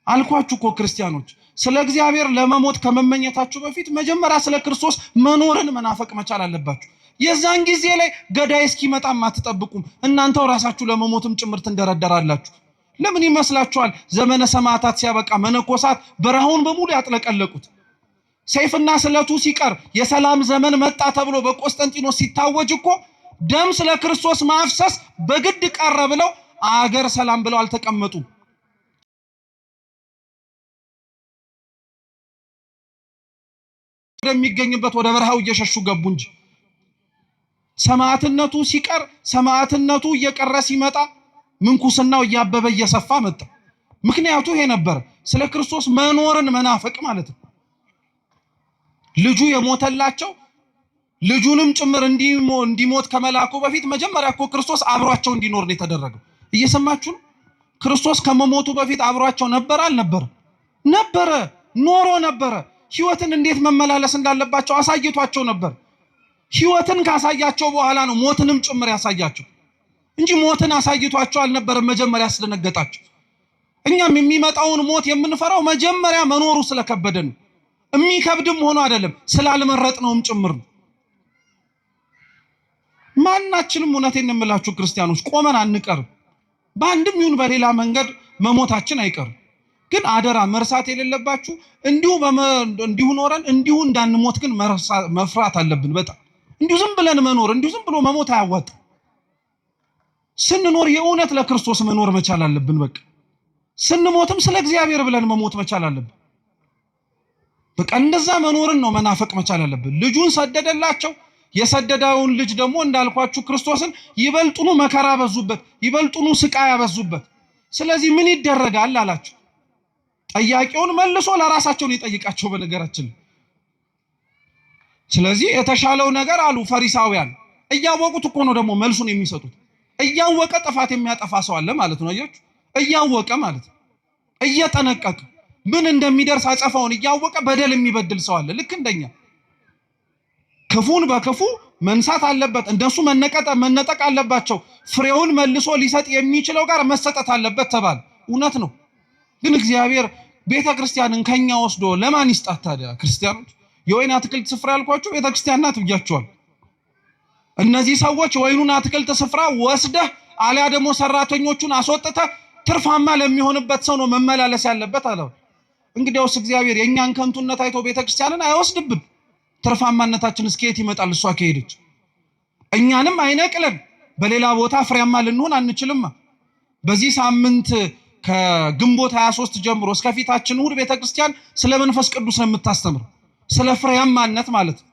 Speaker 1: አልኳችሁ እኮ ክርስቲያኖች፣ ስለ እግዚአብሔር ለመሞት ከመመኘታችሁ በፊት መጀመሪያ ስለ ክርስቶስ መኖርን መናፈቅ መቻል አለባችሁ። የዛን ጊዜ ላይ ገዳይ እስኪመጣም አትጠብቁም። እናንተው ራሳችሁ ለመሞትም ጭምር ትንደረደራላችሁ። ለምን ይመስላችኋል ዘመነ ሰማዕታት ሲያበቃ መነኮሳት በረሃውን በሙሉ ያጥለቀለቁት? ሰይፍና ስለቱ ሲቀር የሰላም ዘመን መጣ ተብሎ በቆስጠንጢኖስ ሲታወጅ እኮ ደም ስለ ክርስቶስ ማፍሰስ በግድ ቀረ ብለው አገር ሰላም ብለው አልተቀመጡም። ወደሚገኝበት ወደ በረሃው እየሸሹ ገቡ እንጂ ሰማዕትነቱ ሲቀር፣ ሰማዕትነቱ እየቀረ ሲመጣ ምንኩስናው እያበበ እየሰፋ መጣ። ምክንያቱ ይሄ ነበር፣ ስለ ክርስቶስ መኖርን መናፈቅ ማለት ነው። ልጁ የሞተላቸው ልጁንም ጭምር እንዲሞት ከመላኩ በፊት መጀመሪያ እኮ ክርስቶስ አብሯቸው እንዲኖር ነው የተደረገው። እየሰማችሁ ነው? ክርስቶስ ከመሞቱ በፊት አብሯቸው ነበር አልነበረ? ነበረ፣ ኖሮ ነበረ። ህይወትን እንዴት መመላለስ እንዳለባቸው አሳይቷቸው ነበር። ሕይወትን ካሳያቸው በኋላ ነው ሞትንም ጭምር ያሳያቸው እንጂ ሞትን አሳይቷቸው አልነበረም መጀመሪያ ያስደነገጣቸው። እኛም የሚመጣውን ሞት የምንፈራው መጀመሪያ መኖሩ ስለከበደን የሚከብድም ሆኖ አይደለም ስላልመረጥነውም ጭምር ነው። ማናችንም እውነቴን እንምላችሁ ክርስቲያኖች ቆመን አንቀርም። በአንድም ይሁን በሌላ መንገድ መሞታችን አይቀርም። ግን አደራ መርሳት የሌለባችሁ እንዲሁ ኖረን እንዲሁ እንዳንሞት ግን መፍራት አለብን። በጣም እንዲሁ ዝም ብለን መኖር እንዲሁ ዝም ብሎ መሞት አያዋጣም። ስንኖር የእውነት ለክርስቶስ መኖር መቻል አለብን። በቃ ስንሞትም ስለ እግዚአብሔር ብለን መሞት መቻል አለብን። በቃ እንደዛ መኖርን ነው መናፈቅ መቻል አለብን። ልጁን ሰደደላቸው። የሰደደውን ልጅ ደግሞ እንዳልኳችሁ ክርስቶስን ይበልጡኑ መከራ ያበዙበት፣ ይበልጡኑ ስቃይ ያበዙበት። ስለዚህ ምን ይደረጋል አላቸው። ጥያቄውን መልሶ ለራሳቸው ይጠይቃቸው በነገራችን። ስለዚህ የተሻለው ነገር አሉ ፈሪሳውያን። እያወቁት እኮ ነው ደግሞ መልሱን የሚሰጡት። እያወቀ ጥፋት የሚያጠፋ ሰው አለ ማለት ነው። አያችሁ፣ እያወቀ ማለት እየጠነቀቀ ምን እንደሚደርስ አጸፋውን እያወቀ በደል የሚበድል ሰው አለ። ልክ እንደኛ ክፉን በክፉ መንሳት አለበት። እንደሱ መነጠቅ አለባቸው። ፍሬውን መልሶ ሊሰጥ የሚችለው ጋር መሰጠት አለበት ተባለ። እውነት ነው። ግን እግዚአብሔር ቤተክርስቲያንን ከኛ ወስዶ ለማን ይስጣት ታዲያ? ክርስቲያኖች የወይን አትክልት ስፍራ ያልኳቸው ቤተክርስቲያን ናት ብያቸዋል። እነዚህ ሰዎች ወይኑን አትክልት ስፍራ ወስደህ አሊያ ደግሞ ሰራተኞቹን አስወጥተህ ትርፋማ ለሚሆንበት ሰው ነው መመላለስ ያለበት አለው። እንግዲያውስ እግዚአብሔር የኛን ከንቱነት አይቶ ቤተክርስቲያንን አይወስድብን። ትርፋማነታችን እስከየት ይመጣል? እሷ ከሄደች እኛንም አይነቅለን። በሌላ ቦታ ፍሬያማ ልንሆን አንችልም። በዚህ ሳምንት ከግንቦት 23 ጀምሮ እስከ ፊታችን እሑድ ቤተክርስቲያን ስለ መንፈስ ቅዱስ ነው የምታስተምረው፣ ስለ ፍሬያማነት ማለት ነው።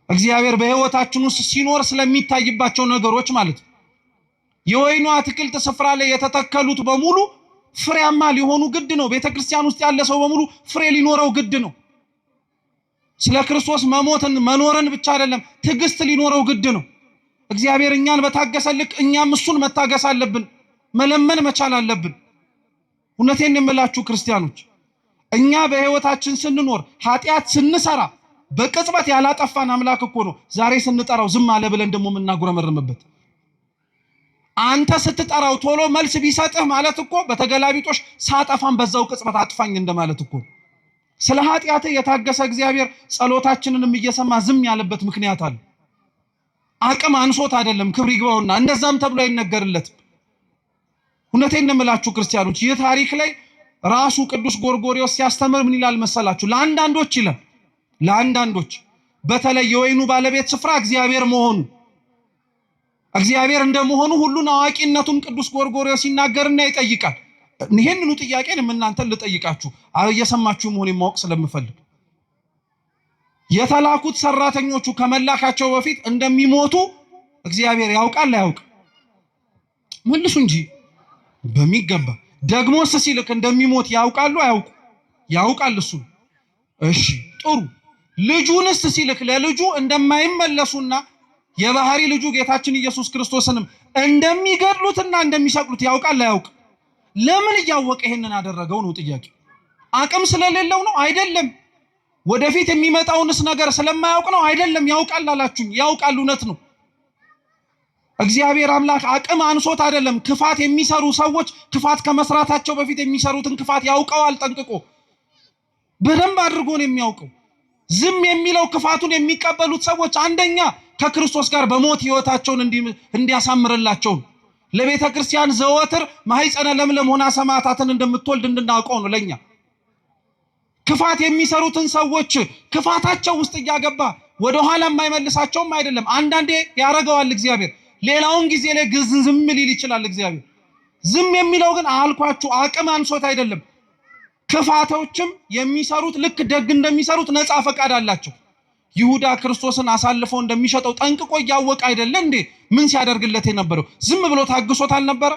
Speaker 1: እግዚአብሔር በሕይወታችን ውስጥ ሲኖር ስለሚታይባቸው ነገሮች ማለት ነው። የወይኑ አትክልት ስፍራ ላይ የተተከሉት በሙሉ ፍሬያማ ሊሆኑ ግድ ነው። ቤተክርስቲያን ውስጥ ያለ ሰው በሙሉ ፍሬ ሊኖረው ግድ ነው። ስለ ክርስቶስ መኖርን ብቻ አይደለም ትዕግስት ሊኖረው ግድ ነው። እግዚአብሔር እኛን በታገሰ ልክ እኛም እሱን መታገስ አለብን፣ መለመን መቻል አለብን። እውነቴን የምላችሁ ክርስቲያኖች፣ እኛ በሕይወታችን ስንኖር ኃጢአት ስንሰራ በቅጽበት ያላጠፋን አምላክ እኮ ነው ዛሬ ስንጠራው ዝም አለ ብለን ደግሞ የምናጉረመርምበት። አንተ ስትጠራው ቶሎ መልስ ቢሰጥህ ማለት እኮ በተገላቢጦሽ ሳጠፋን በዛው ቅጽበት አጥፋኝ እንደማለት እኮ። ስለ ኃጢአት የታገሰ እግዚአብሔር ጸሎታችንንም እየሰማ ዝም ያለበት ምክንያት አለ። አቅም አንሶት አይደለም፣ ክብር ይግባውና እንደዛም ተብሎ አይነገርለትም። እውነቴን ነው የምላችሁ ክርስቲያኖች፣ ይህ ታሪክ ላይ ራሱ ቅዱስ ጎርጎርዮስ ሲያስተምር ምን ይላል መሰላችሁ? ለአንዳንዶች ይላል፣ ለአንዳንዶች በተለይ የወይኑ ባለቤት ስፍራ እግዚአብሔር መሆኑ እግዚአብሔር እንደመሆኑ ሁሉን አዋቂነቱን ቅዱስ ጎርጎርዮስ ሲናገርና ይጠይቃል። ይሄንኑ ጥያቄን እናንተን ልጠይቃችሁ እየሰማችሁ መሆን ማወቅ ስለምፈልግ፣ የተላኩት ሰራተኞቹ ከመላካቸው በፊት እንደሚሞቱ እግዚአብሔር ያውቃል አያውቅ? መልሱ እንጂ በሚገባ። ደግሞስ ሲልክ እንደሚሞት ያውቃሉ አያውቁ? ያውቃል እሱ። እሺ ጥሩ። ልጁንስ ሲልክ ለልጁ እንደማይመለሱና የባህሪ ልጁ ጌታችን ኢየሱስ ክርስቶስንም እንደሚገድሉትና እንደሚሰቅሉት ያውቃል አያውቅ? ለምን እያወቀ ይሄንን አደረገው ነው ጥያቄ። አቅም ስለሌለው ነው? አይደለም። ወደፊት የሚመጣውንስ ነገር ስለማያውቅ ነው? አይደለም። ያውቃል አላችሁኝ? ያውቃል፣ እውነት ነው። እግዚአብሔር አምላክ አቅም አንሶት አይደለም። ክፋት የሚሰሩ ሰዎች ክፋት ከመስራታቸው በፊት የሚሰሩትን ክፋት ያውቀዋል ጠንቅቆ፣ በደንብ አድርጎ ነው የሚያውቀው። ዝም የሚለው ክፋቱን የሚቀበሉት ሰዎች አንደኛ ከክርስቶስ ጋር በሞት ሕይወታቸውን እንዲያሳምርላቸው ለቤተ ክርስቲያን ዘወትር ማኅፀነ ለምለም ሆና ሰማዕታትን እንደምትወልድ እንድናውቀው ነው። ለኛ ክፋት የሚሰሩትን ሰዎች ክፋታቸው ውስጥ እያገባ ወደ ኋላ የማይመልሳቸውም አይደለም። አንዳንዴ ያረጋዋል እግዚአብሔር፣ ሌላውን ጊዜ ላይ ዝም ሊል ይችላል እግዚአብሔር። ዝም የሚለው ግን አልኳችሁ አቅም አንሶት አይደለም። ክፋቶችም የሚሰሩት ልክ ደግ እንደሚሰሩት ነፃ ፈቃድ አላቸው። ይሁዳ ክርስቶስን አሳልፎ እንደሚሸጠው ጠንቅቆ እያወቀ አይደለ እንዴ ምን ሲያደርግለት የነበረው? ዝም ብሎ ታግሶት አልነበረ?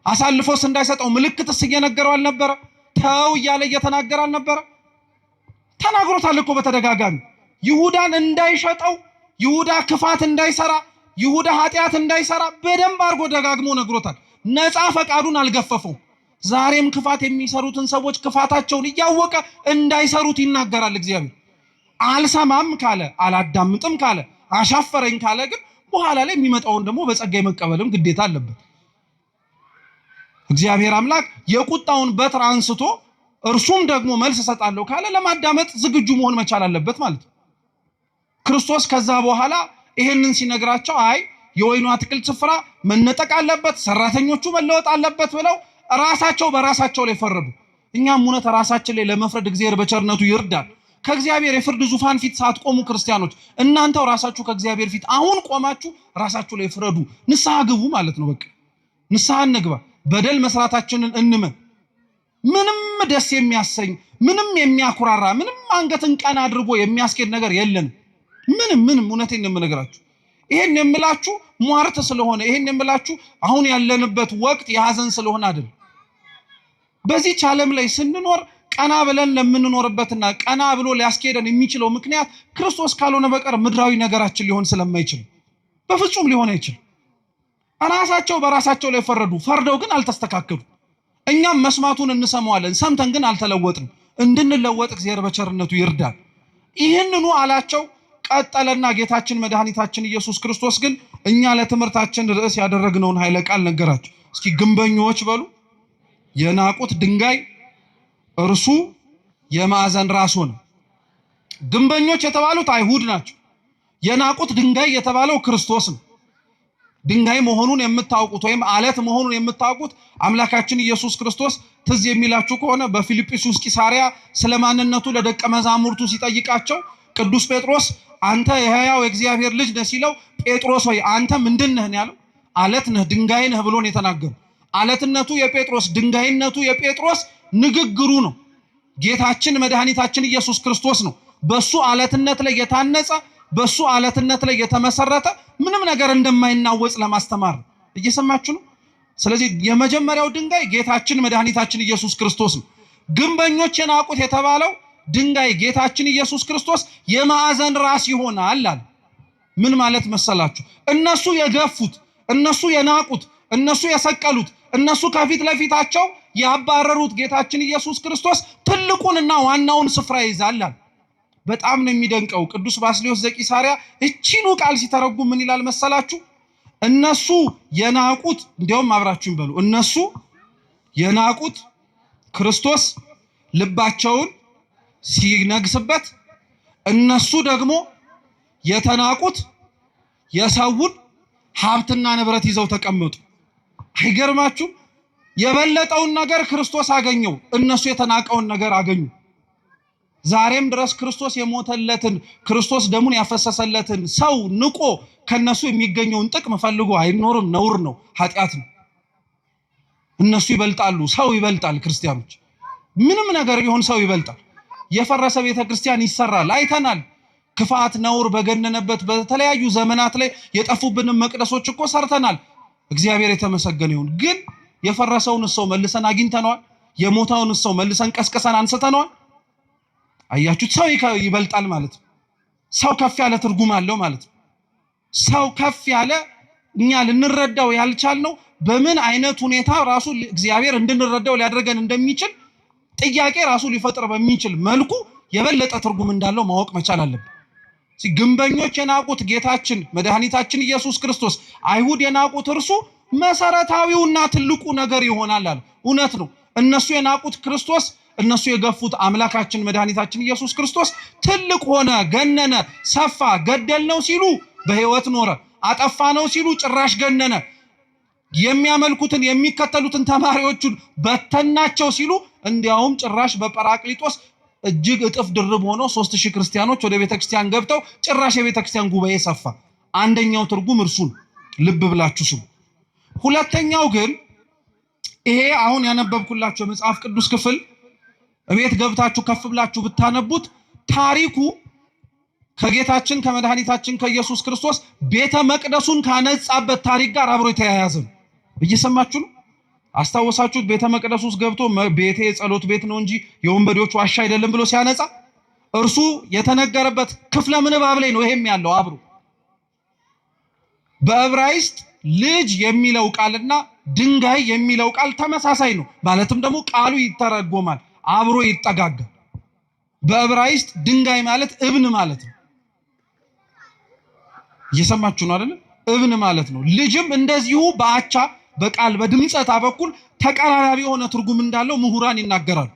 Speaker 1: አሳልፎስ እንዳይሰጠው ምልክትስ እየነገረው አልነበረ? ተው እያለ እየተናገረ አልነበረ? ተናግሮታል እኮ በተደጋጋሚ። ይሁዳን እንዳይሸጠው፣ ይሁዳ ክፋት እንዳይሰራ፣ ይሁዳ ኃጢአት እንዳይሰራ በደንብ አድርጎ ደጋግሞ ነግሮታል። ነፃ ፈቃዱን አልገፈፈው። ዛሬም ክፋት የሚሰሩትን ሰዎች ክፋታቸውን እያወቀ እንዳይሰሩት ይናገራል እግዚአብሔር። አልሰማም ካለ አላዳምጥም ካለ አሻፈረኝ ካለ ግን በኋላ ላይ የሚመጣውን ደግሞ በጸጋ መቀበልም ግዴታ አለበት። እግዚአብሔር አምላክ የቁጣውን በትር አንስቶ እርሱም ደግሞ መልስ ሰጣለሁ ካለ ለማዳመጥ ዝግጁ መሆን መቻል አለበት ማለት ነው። ክርስቶስ ከዛ በኋላ ይሄንን ሲነግራቸው አይ የወይኑ አትክልት ስፍራ መነጠቅ አለበት፣ ሰራተኞቹ መለወጥ አለበት ብለው ራሳቸው በራሳቸው ላይ ፈረዱ። እኛም እውነት ራሳችን ላይ ለመፍረድ እግዚአብሔር በቸርነቱ ይርዳል። ከእግዚአብሔር የፍርድ ዙፋን ፊት ሳትቆሙ ክርስቲያኖች እናንተው ራሳችሁ ከእግዚአብሔር ፊት አሁን ቆማችሁ ራሳችሁ ላይ ፍረዱ፣ ንስሐ ግቡ ማለት ነው። በቃ ንስሐ እንግባ፣ በደል መስራታችንን እንመን። ምንም ደስ የሚያሰኝ ምንም የሚያኩራራ ምንም አንገትን ቀና አድርጎ የሚያስኬድ ነገር የለን። ምንም እውነቴን ነው የምነግራችሁ። ይሄን የምላችሁ ሟርት ስለሆነ ይሄን የምላችሁ አሁን ያለንበት ወቅት የሐዘን ስለሆነ አይደል። በዚህ ዓለም ላይ ስንኖር ቀና ብለን ለምንኖርበትና ቀና ብሎ ሊያስኬደን የሚችለው ምክንያት ክርስቶስ ካልሆነ በቀር ምድራዊ ነገራችን ሊሆን ስለማይችል በፍጹም ሊሆን አይችልም። ራሳቸው በራሳቸው ላይ ፈረዱ፣ ፈርደው ግን አልተስተካከሉ። እኛም መስማቱን እንሰማዋለን፣ ሰምተን ግን አልተለወጥንም። እንድንለወጥ እግዚአብሔር በቸርነቱ ይርዳል። ይህንኑ አላቸው። ቀጠለና ጌታችን መድኃኒታችን ኢየሱስ ክርስቶስ ግን እኛ ለትምህርታችን ርዕስ ያደረግነውን ኃይለ ቃል ነገራቸው። እስኪ ግንበኞች በሉ የናቁት ድንጋይ እርሱ የማዕዘን ራስ ሆነ። ግንበኞች የተባሉት አይሁድ ናቸው። የናቁት ድንጋይ የተባለው ክርስቶስ ነው። ድንጋይ መሆኑን የምታውቁት ወይም አለት መሆኑን የምታውቁት አምላካችን ኢየሱስ ክርስቶስ ትዝ የሚላችሁ ከሆነ በፊልጵስዩስ ቂሳሪያ ስለማንነቱ ለደቀ መዛሙርቱ ሲጠይቃቸው ቅዱስ ጴጥሮስ አንተ የሕያው የእግዚአብሔር ልጅ ነህ ሲለው ጴጥሮስ ሆይ አንተ ምንድን ነህ ያለው? አለት ነህ ድንጋይ ነህ ብሎ ነው የተናገረው። አለትነቱ የጴጥሮስ ድንጋይነቱ የጴጥሮስ ንግግሩ ነው። ጌታችን መድኃኒታችን ኢየሱስ ክርስቶስ ነው በሱ አለትነት ላይ የታነጸ በሱ አለትነት ላይ የተመሰረተ ምንም ነገር እንደማይናወጽ ለማስተማር እየሰማችሁ ነው። ስለዚህ የመጀመሪያው ድንጋይ ጌታችን መድኃኒታችን ኢየሱስ ክርስቶስ ነው። ግንበኞች የናቁት የተባለው ድንጋይ ጌታችን ኢየሱስ ክርስቶስ የማዕዘን ራስ ይሆናል አለ። ምን ማለት መሰላችሁ? እነሱ የገፉት፣ እነሱ የናቁት፣ እነሱ የሰቀሉት፣ እነሱ ከፊት ለፊታቸው ያባረሩት ጌታችን ኢየሱስ ክርስቶስ ትልቁንና ዋናውን ስፍራ ይዛል። በጣም ነው የሚደንቀው። ቅዱስ ባስልዮስ ዘቂሳርያ እቺኑ ቃል ሲተረጉም ምን ይላል መሰላችሁ? እነሱ የናቁት እንዲያውም አብራችሁን በሉ እነሱ የናቁት ክርስቶስ ልባቸውን ሲነግስበት፣ እነሱ ደግሞ የተናቁት የሰውን ሀብትና ንብረት ይዘው ተቀመጡ። አይገርማችሁ? የበለጠውን ነገር ክርስቶስ አገኘው፣ እነሱ የተናቀውን ነገር አገኙ። ዛሬም ድረስ ክርስቶስ የሞተለትን ክርስቶስ ደሙን ያፈሰሰለትን ሰው ንቆ ከነሱ የሚገኘውን ጥቅም ፈልጎ አይኖርም። ነውር ነው፣ ኃጢአት ነው። እነሱ ይበልጣሉ፣ ሰው ይበልጣል። ክርስቲያኖች ምንም ነገር ቢሆን ሰው ይበልጣል። የፈረሰ ቤተክርስቲያን ይሰራል፣ አይተናል። ክፋት ነውር በገነነበት በተለያዩ ዘመናት ላይ የጠፉብንን መቅደሶች እኮ ሰርተናል። እግዚአብሔር የተመሰገነ ይሁን። ግን የፈረሰውን ሰው መልሰን አግኝተነዋል? የሞተውን ሰው መልሰን ቀስቀሰን አንስተነዋል? አያችሁት? ሰው ይበልጣል ማለት ነው። ሰው ከፍ ያለ ትርጉም አለው ማለት ነው። ሰው ከፍ ያለ እኛ ልንረዳው ያልቻልነው በምን አይነት ሁኔታ ራሱ እግዚአብሔር እንድንረዳው ሊያደርገን እንደሚችል ጥያቄ ራሱ ሊፈጥር በሚችል መልኩ የበለጠ ትርጉም እንዳለው ማወቅ መቻል አለብን። ግንበኞች የናቁት ጌታችን መድኃኒታችን ኢየሱስ ክርስቶስ አይሁድ የናቁት እርሱ መሰረታዊውና ትልቁ ነገር ይሆናል አለ። እውነት ነው። እነሱ የናቁት ክርስቶስ፣ እነሱ የገፉት አምላካችን መድኃኒታችን ኢየሱስ ክርስቶስ ትልቅ ሆነ፣ ገነነ፣ ሰፋ። ገደልነው ሲሉ በሕይወት ኖረ፣ አጠፋነው ሲሉ ጭራሽ ገነነ። የሚያመልኩትን የሚከተሉትን ተማሪዎቹን በተናቸው ሲሉ እንዲያውም ጭራሽ በጰራቅሊጦስ እጅግ እጥፍ ድርብ ሆኖ 3000 ክርስቲያኖች ወደ ቤተክርስቲያን ገብተው ጭራሽ የቤተክርስቲያን ጉባኤ ሰፋ። አንደኛው ትርጉም እርሱን ልብ ብላችሁ ስሙ። ሁለተኛው ግን ይሄ አሁን ያነበብኩላችሁ የመጽሐፍ ቅዱስ ክፍል እቤት ገብታችሁ ከፍ ብላችሁ ብታነቡት ታሪኩ ከጌታችን ከመድኃኒታችን ከኢየሱስ ክርስቶስ ቤተ መቅደሱን ካነጻበት ታሪክ ጋር አብሮ የተያያዘ ነው። እየሰማችሁ ነው? አስታወሳችሁት? ቤተ መቅደስ ውስጥ ገብቶ ቤቴ የጸሎት ቤት ነው እንጂ የወንበዴዎች ዋሻ አይደለም ብሎ ሲያነጻ እርሱ የተነገረበት ክፍለ ምንባብ ላይ ነው ይሄም ያለው አብሮ። በዕብራይስጥ ልጅ የሚለው ቃልና ድንጋይ የሚለው ቃል ተመሳሳይ ነው። ማለትም ደግሞ ቃሉ ይተረጎማል፣ አብሮ ይጠጋጋል። በዕብራይስጥ ድንጋይ ማለት እብን ማለት ነው። እየሰማችሁ ነው አይደል? እብን ማለት ነው። ልጅም እንደዚሁ በአቻ በቃል በድምጸታ በኩል ተቀራራቢ የሆነ ትርጉም እንዳለው ምሁራን ይናገራሉ።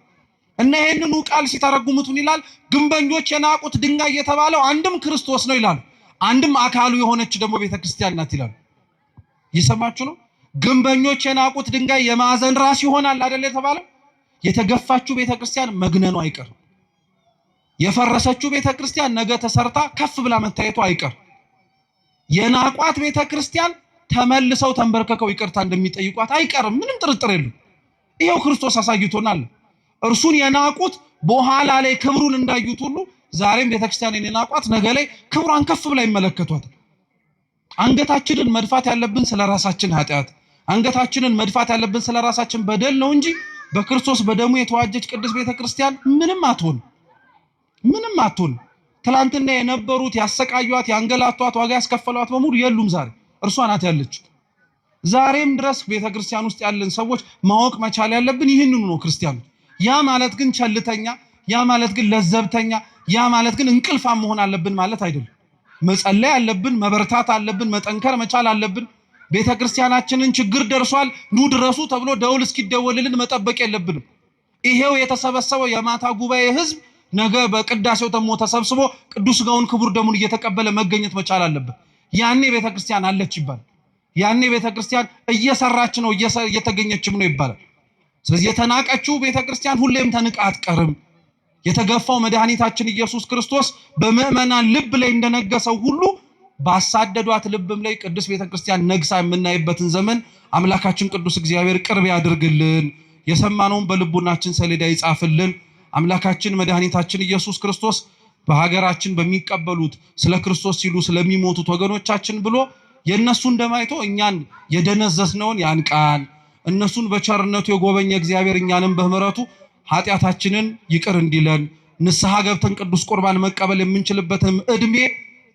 Speaker 1: እና ይሄንኑ ቃል ሲተረጉሙት ምን ይላል? ግንበኞች የናቁት ድንጋይ የተባለው አንድም ክርስቶስ ነው ይላሉ፣ አንድም አካሉ የሆነች ደግሞ ቤተክርስቲያን ናት ይላሉ። እየሰማችሁ ነው? ግንበኞች የናቁት ድንጋይ የማዕዘን ራስ ይሆናል አይደል የተባለው። የተገፋችው ቤተክርስቲያን መግነኑ አይቀር። የፈረሰችው ቤተክርስቲያን ነገ ተሰርታ ከፍ ብላ መታየቱ አይቀር። የናቋት ቤተክርስቲያን ተመልሰው ተንበርከከው ይቅርታ እንደሚጠይቋት አይቀርም። ምንም ጥርጥር የለም። ይሄው ክርስቶስ አሳይቶናል። እርሱን የናቁት በኋላ ላይ ክብሩን እንዳዩት ሁሉ ዛሬም ቤተክርስቲያንን የናቋት ነገ ላይ ክብሯን ከፍ ብላ ይመለከቷታል። አንገታችንን መድፋት ያለብን ስለራሳችን ኃጢአት፣ አንገታችንን መድፋት ያለብን ስለራሳችን በደል ነው እንጂ በክርስቶስ በደሙ የተዋጀች ቅድስት ቤተክርስቲያን ምንም አትሆን፣ ምንም አትሆን። ትላንትና የነበሩት ያሰቃዩት፣ ያንገላቷት፣ ዋጋ ያስከፈሏት በሙሉ የሉም። ዛሬ እርሷ ናት ያለችው። ዛሬም ድረስ ቤተክርስቲያን ውስጥ ያለን ሰዎች ማወቅ መቻል ያለብን ይህንኑ ነው። ክርስቲያኖች ያ ማለት ግን ቸልተኛ፣ ያ ማለት ግን ለዘብተኛ፣ ያ ማለት ግን እንቅልፋም መሆን አለብን ማለት አይደለም። መጸለይ አለብን፣ መበርታት አለብን፣ መጠንከር መቻል አለብን። ቤተክርስቲያናችንን ችግር ደርሷል ኑ ድረሱ ተብሎ ደውል እስኪደወልልን መጠበቅ የለብንም። ይሄው የተሰበሰበው የማታ ጉባኤ ህዝብ ነገ በቅዳሴው ተሞ ተሰብስቦ ቅዱስ ሥጋውን ክቡር ደሙን እየተቀበለ መገኘት መቻል አለበት። ያኔ ቤተክርስቲያን አለች ይባላል። ያኔ ቤተክርስቲያን እየሰራች ነው እየተገኘችም ነው ይባላል። ስለዚህ የተናቀችው ቤተክርስቲያን ሁሌም ተንቃ አትቀርም። የተገፋው መድኃኒታችን ኢየሱስ ክርስቶስ በምእመናን ልብ ላይ እንደነገሰው ሁሉ ባሳደዷት ልብም ላይ ቅድስት ቤተክርስቲያን ነግሳ የምናይበትን ዘመን አምላካችን ቅዱስ እግዚአብሔር ቅርብ ያድርግልን። የሰማነውን በልቡናችን ሰሌዳ ይጻፍልን። አምላካችን መድኃኒታችን ኢየሱስ ክርስቶስ በሀገራችን በሚቀበሉት ስለ ክርስቶስ ሲሉ ስለሚሞቱት ወገኖቻችን ብሎ የነሱን ደም አይቶ እኛን የደነዘዝነውን ያንቃን። እነሱን በቸርነቱ የጎበኘ እግዚአብሔር እኛንም በምህረቱ ኃጢአታችንን ይቅር እንዲለን ንስሐ ገብተን ቅዱስ ቁርባን መቀበል የምንችልበትም እድሜ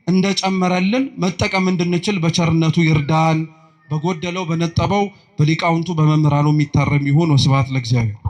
Speaker 1: እንደጨመረልን መጠቀም እንድንችል በቸርነቱ ይርዳን። በጎደለው በነጠበው በሊቃውንቱ በመምህራኑ የሚታረም ይሁን። ወስብሐት ለእግዚአብሔር።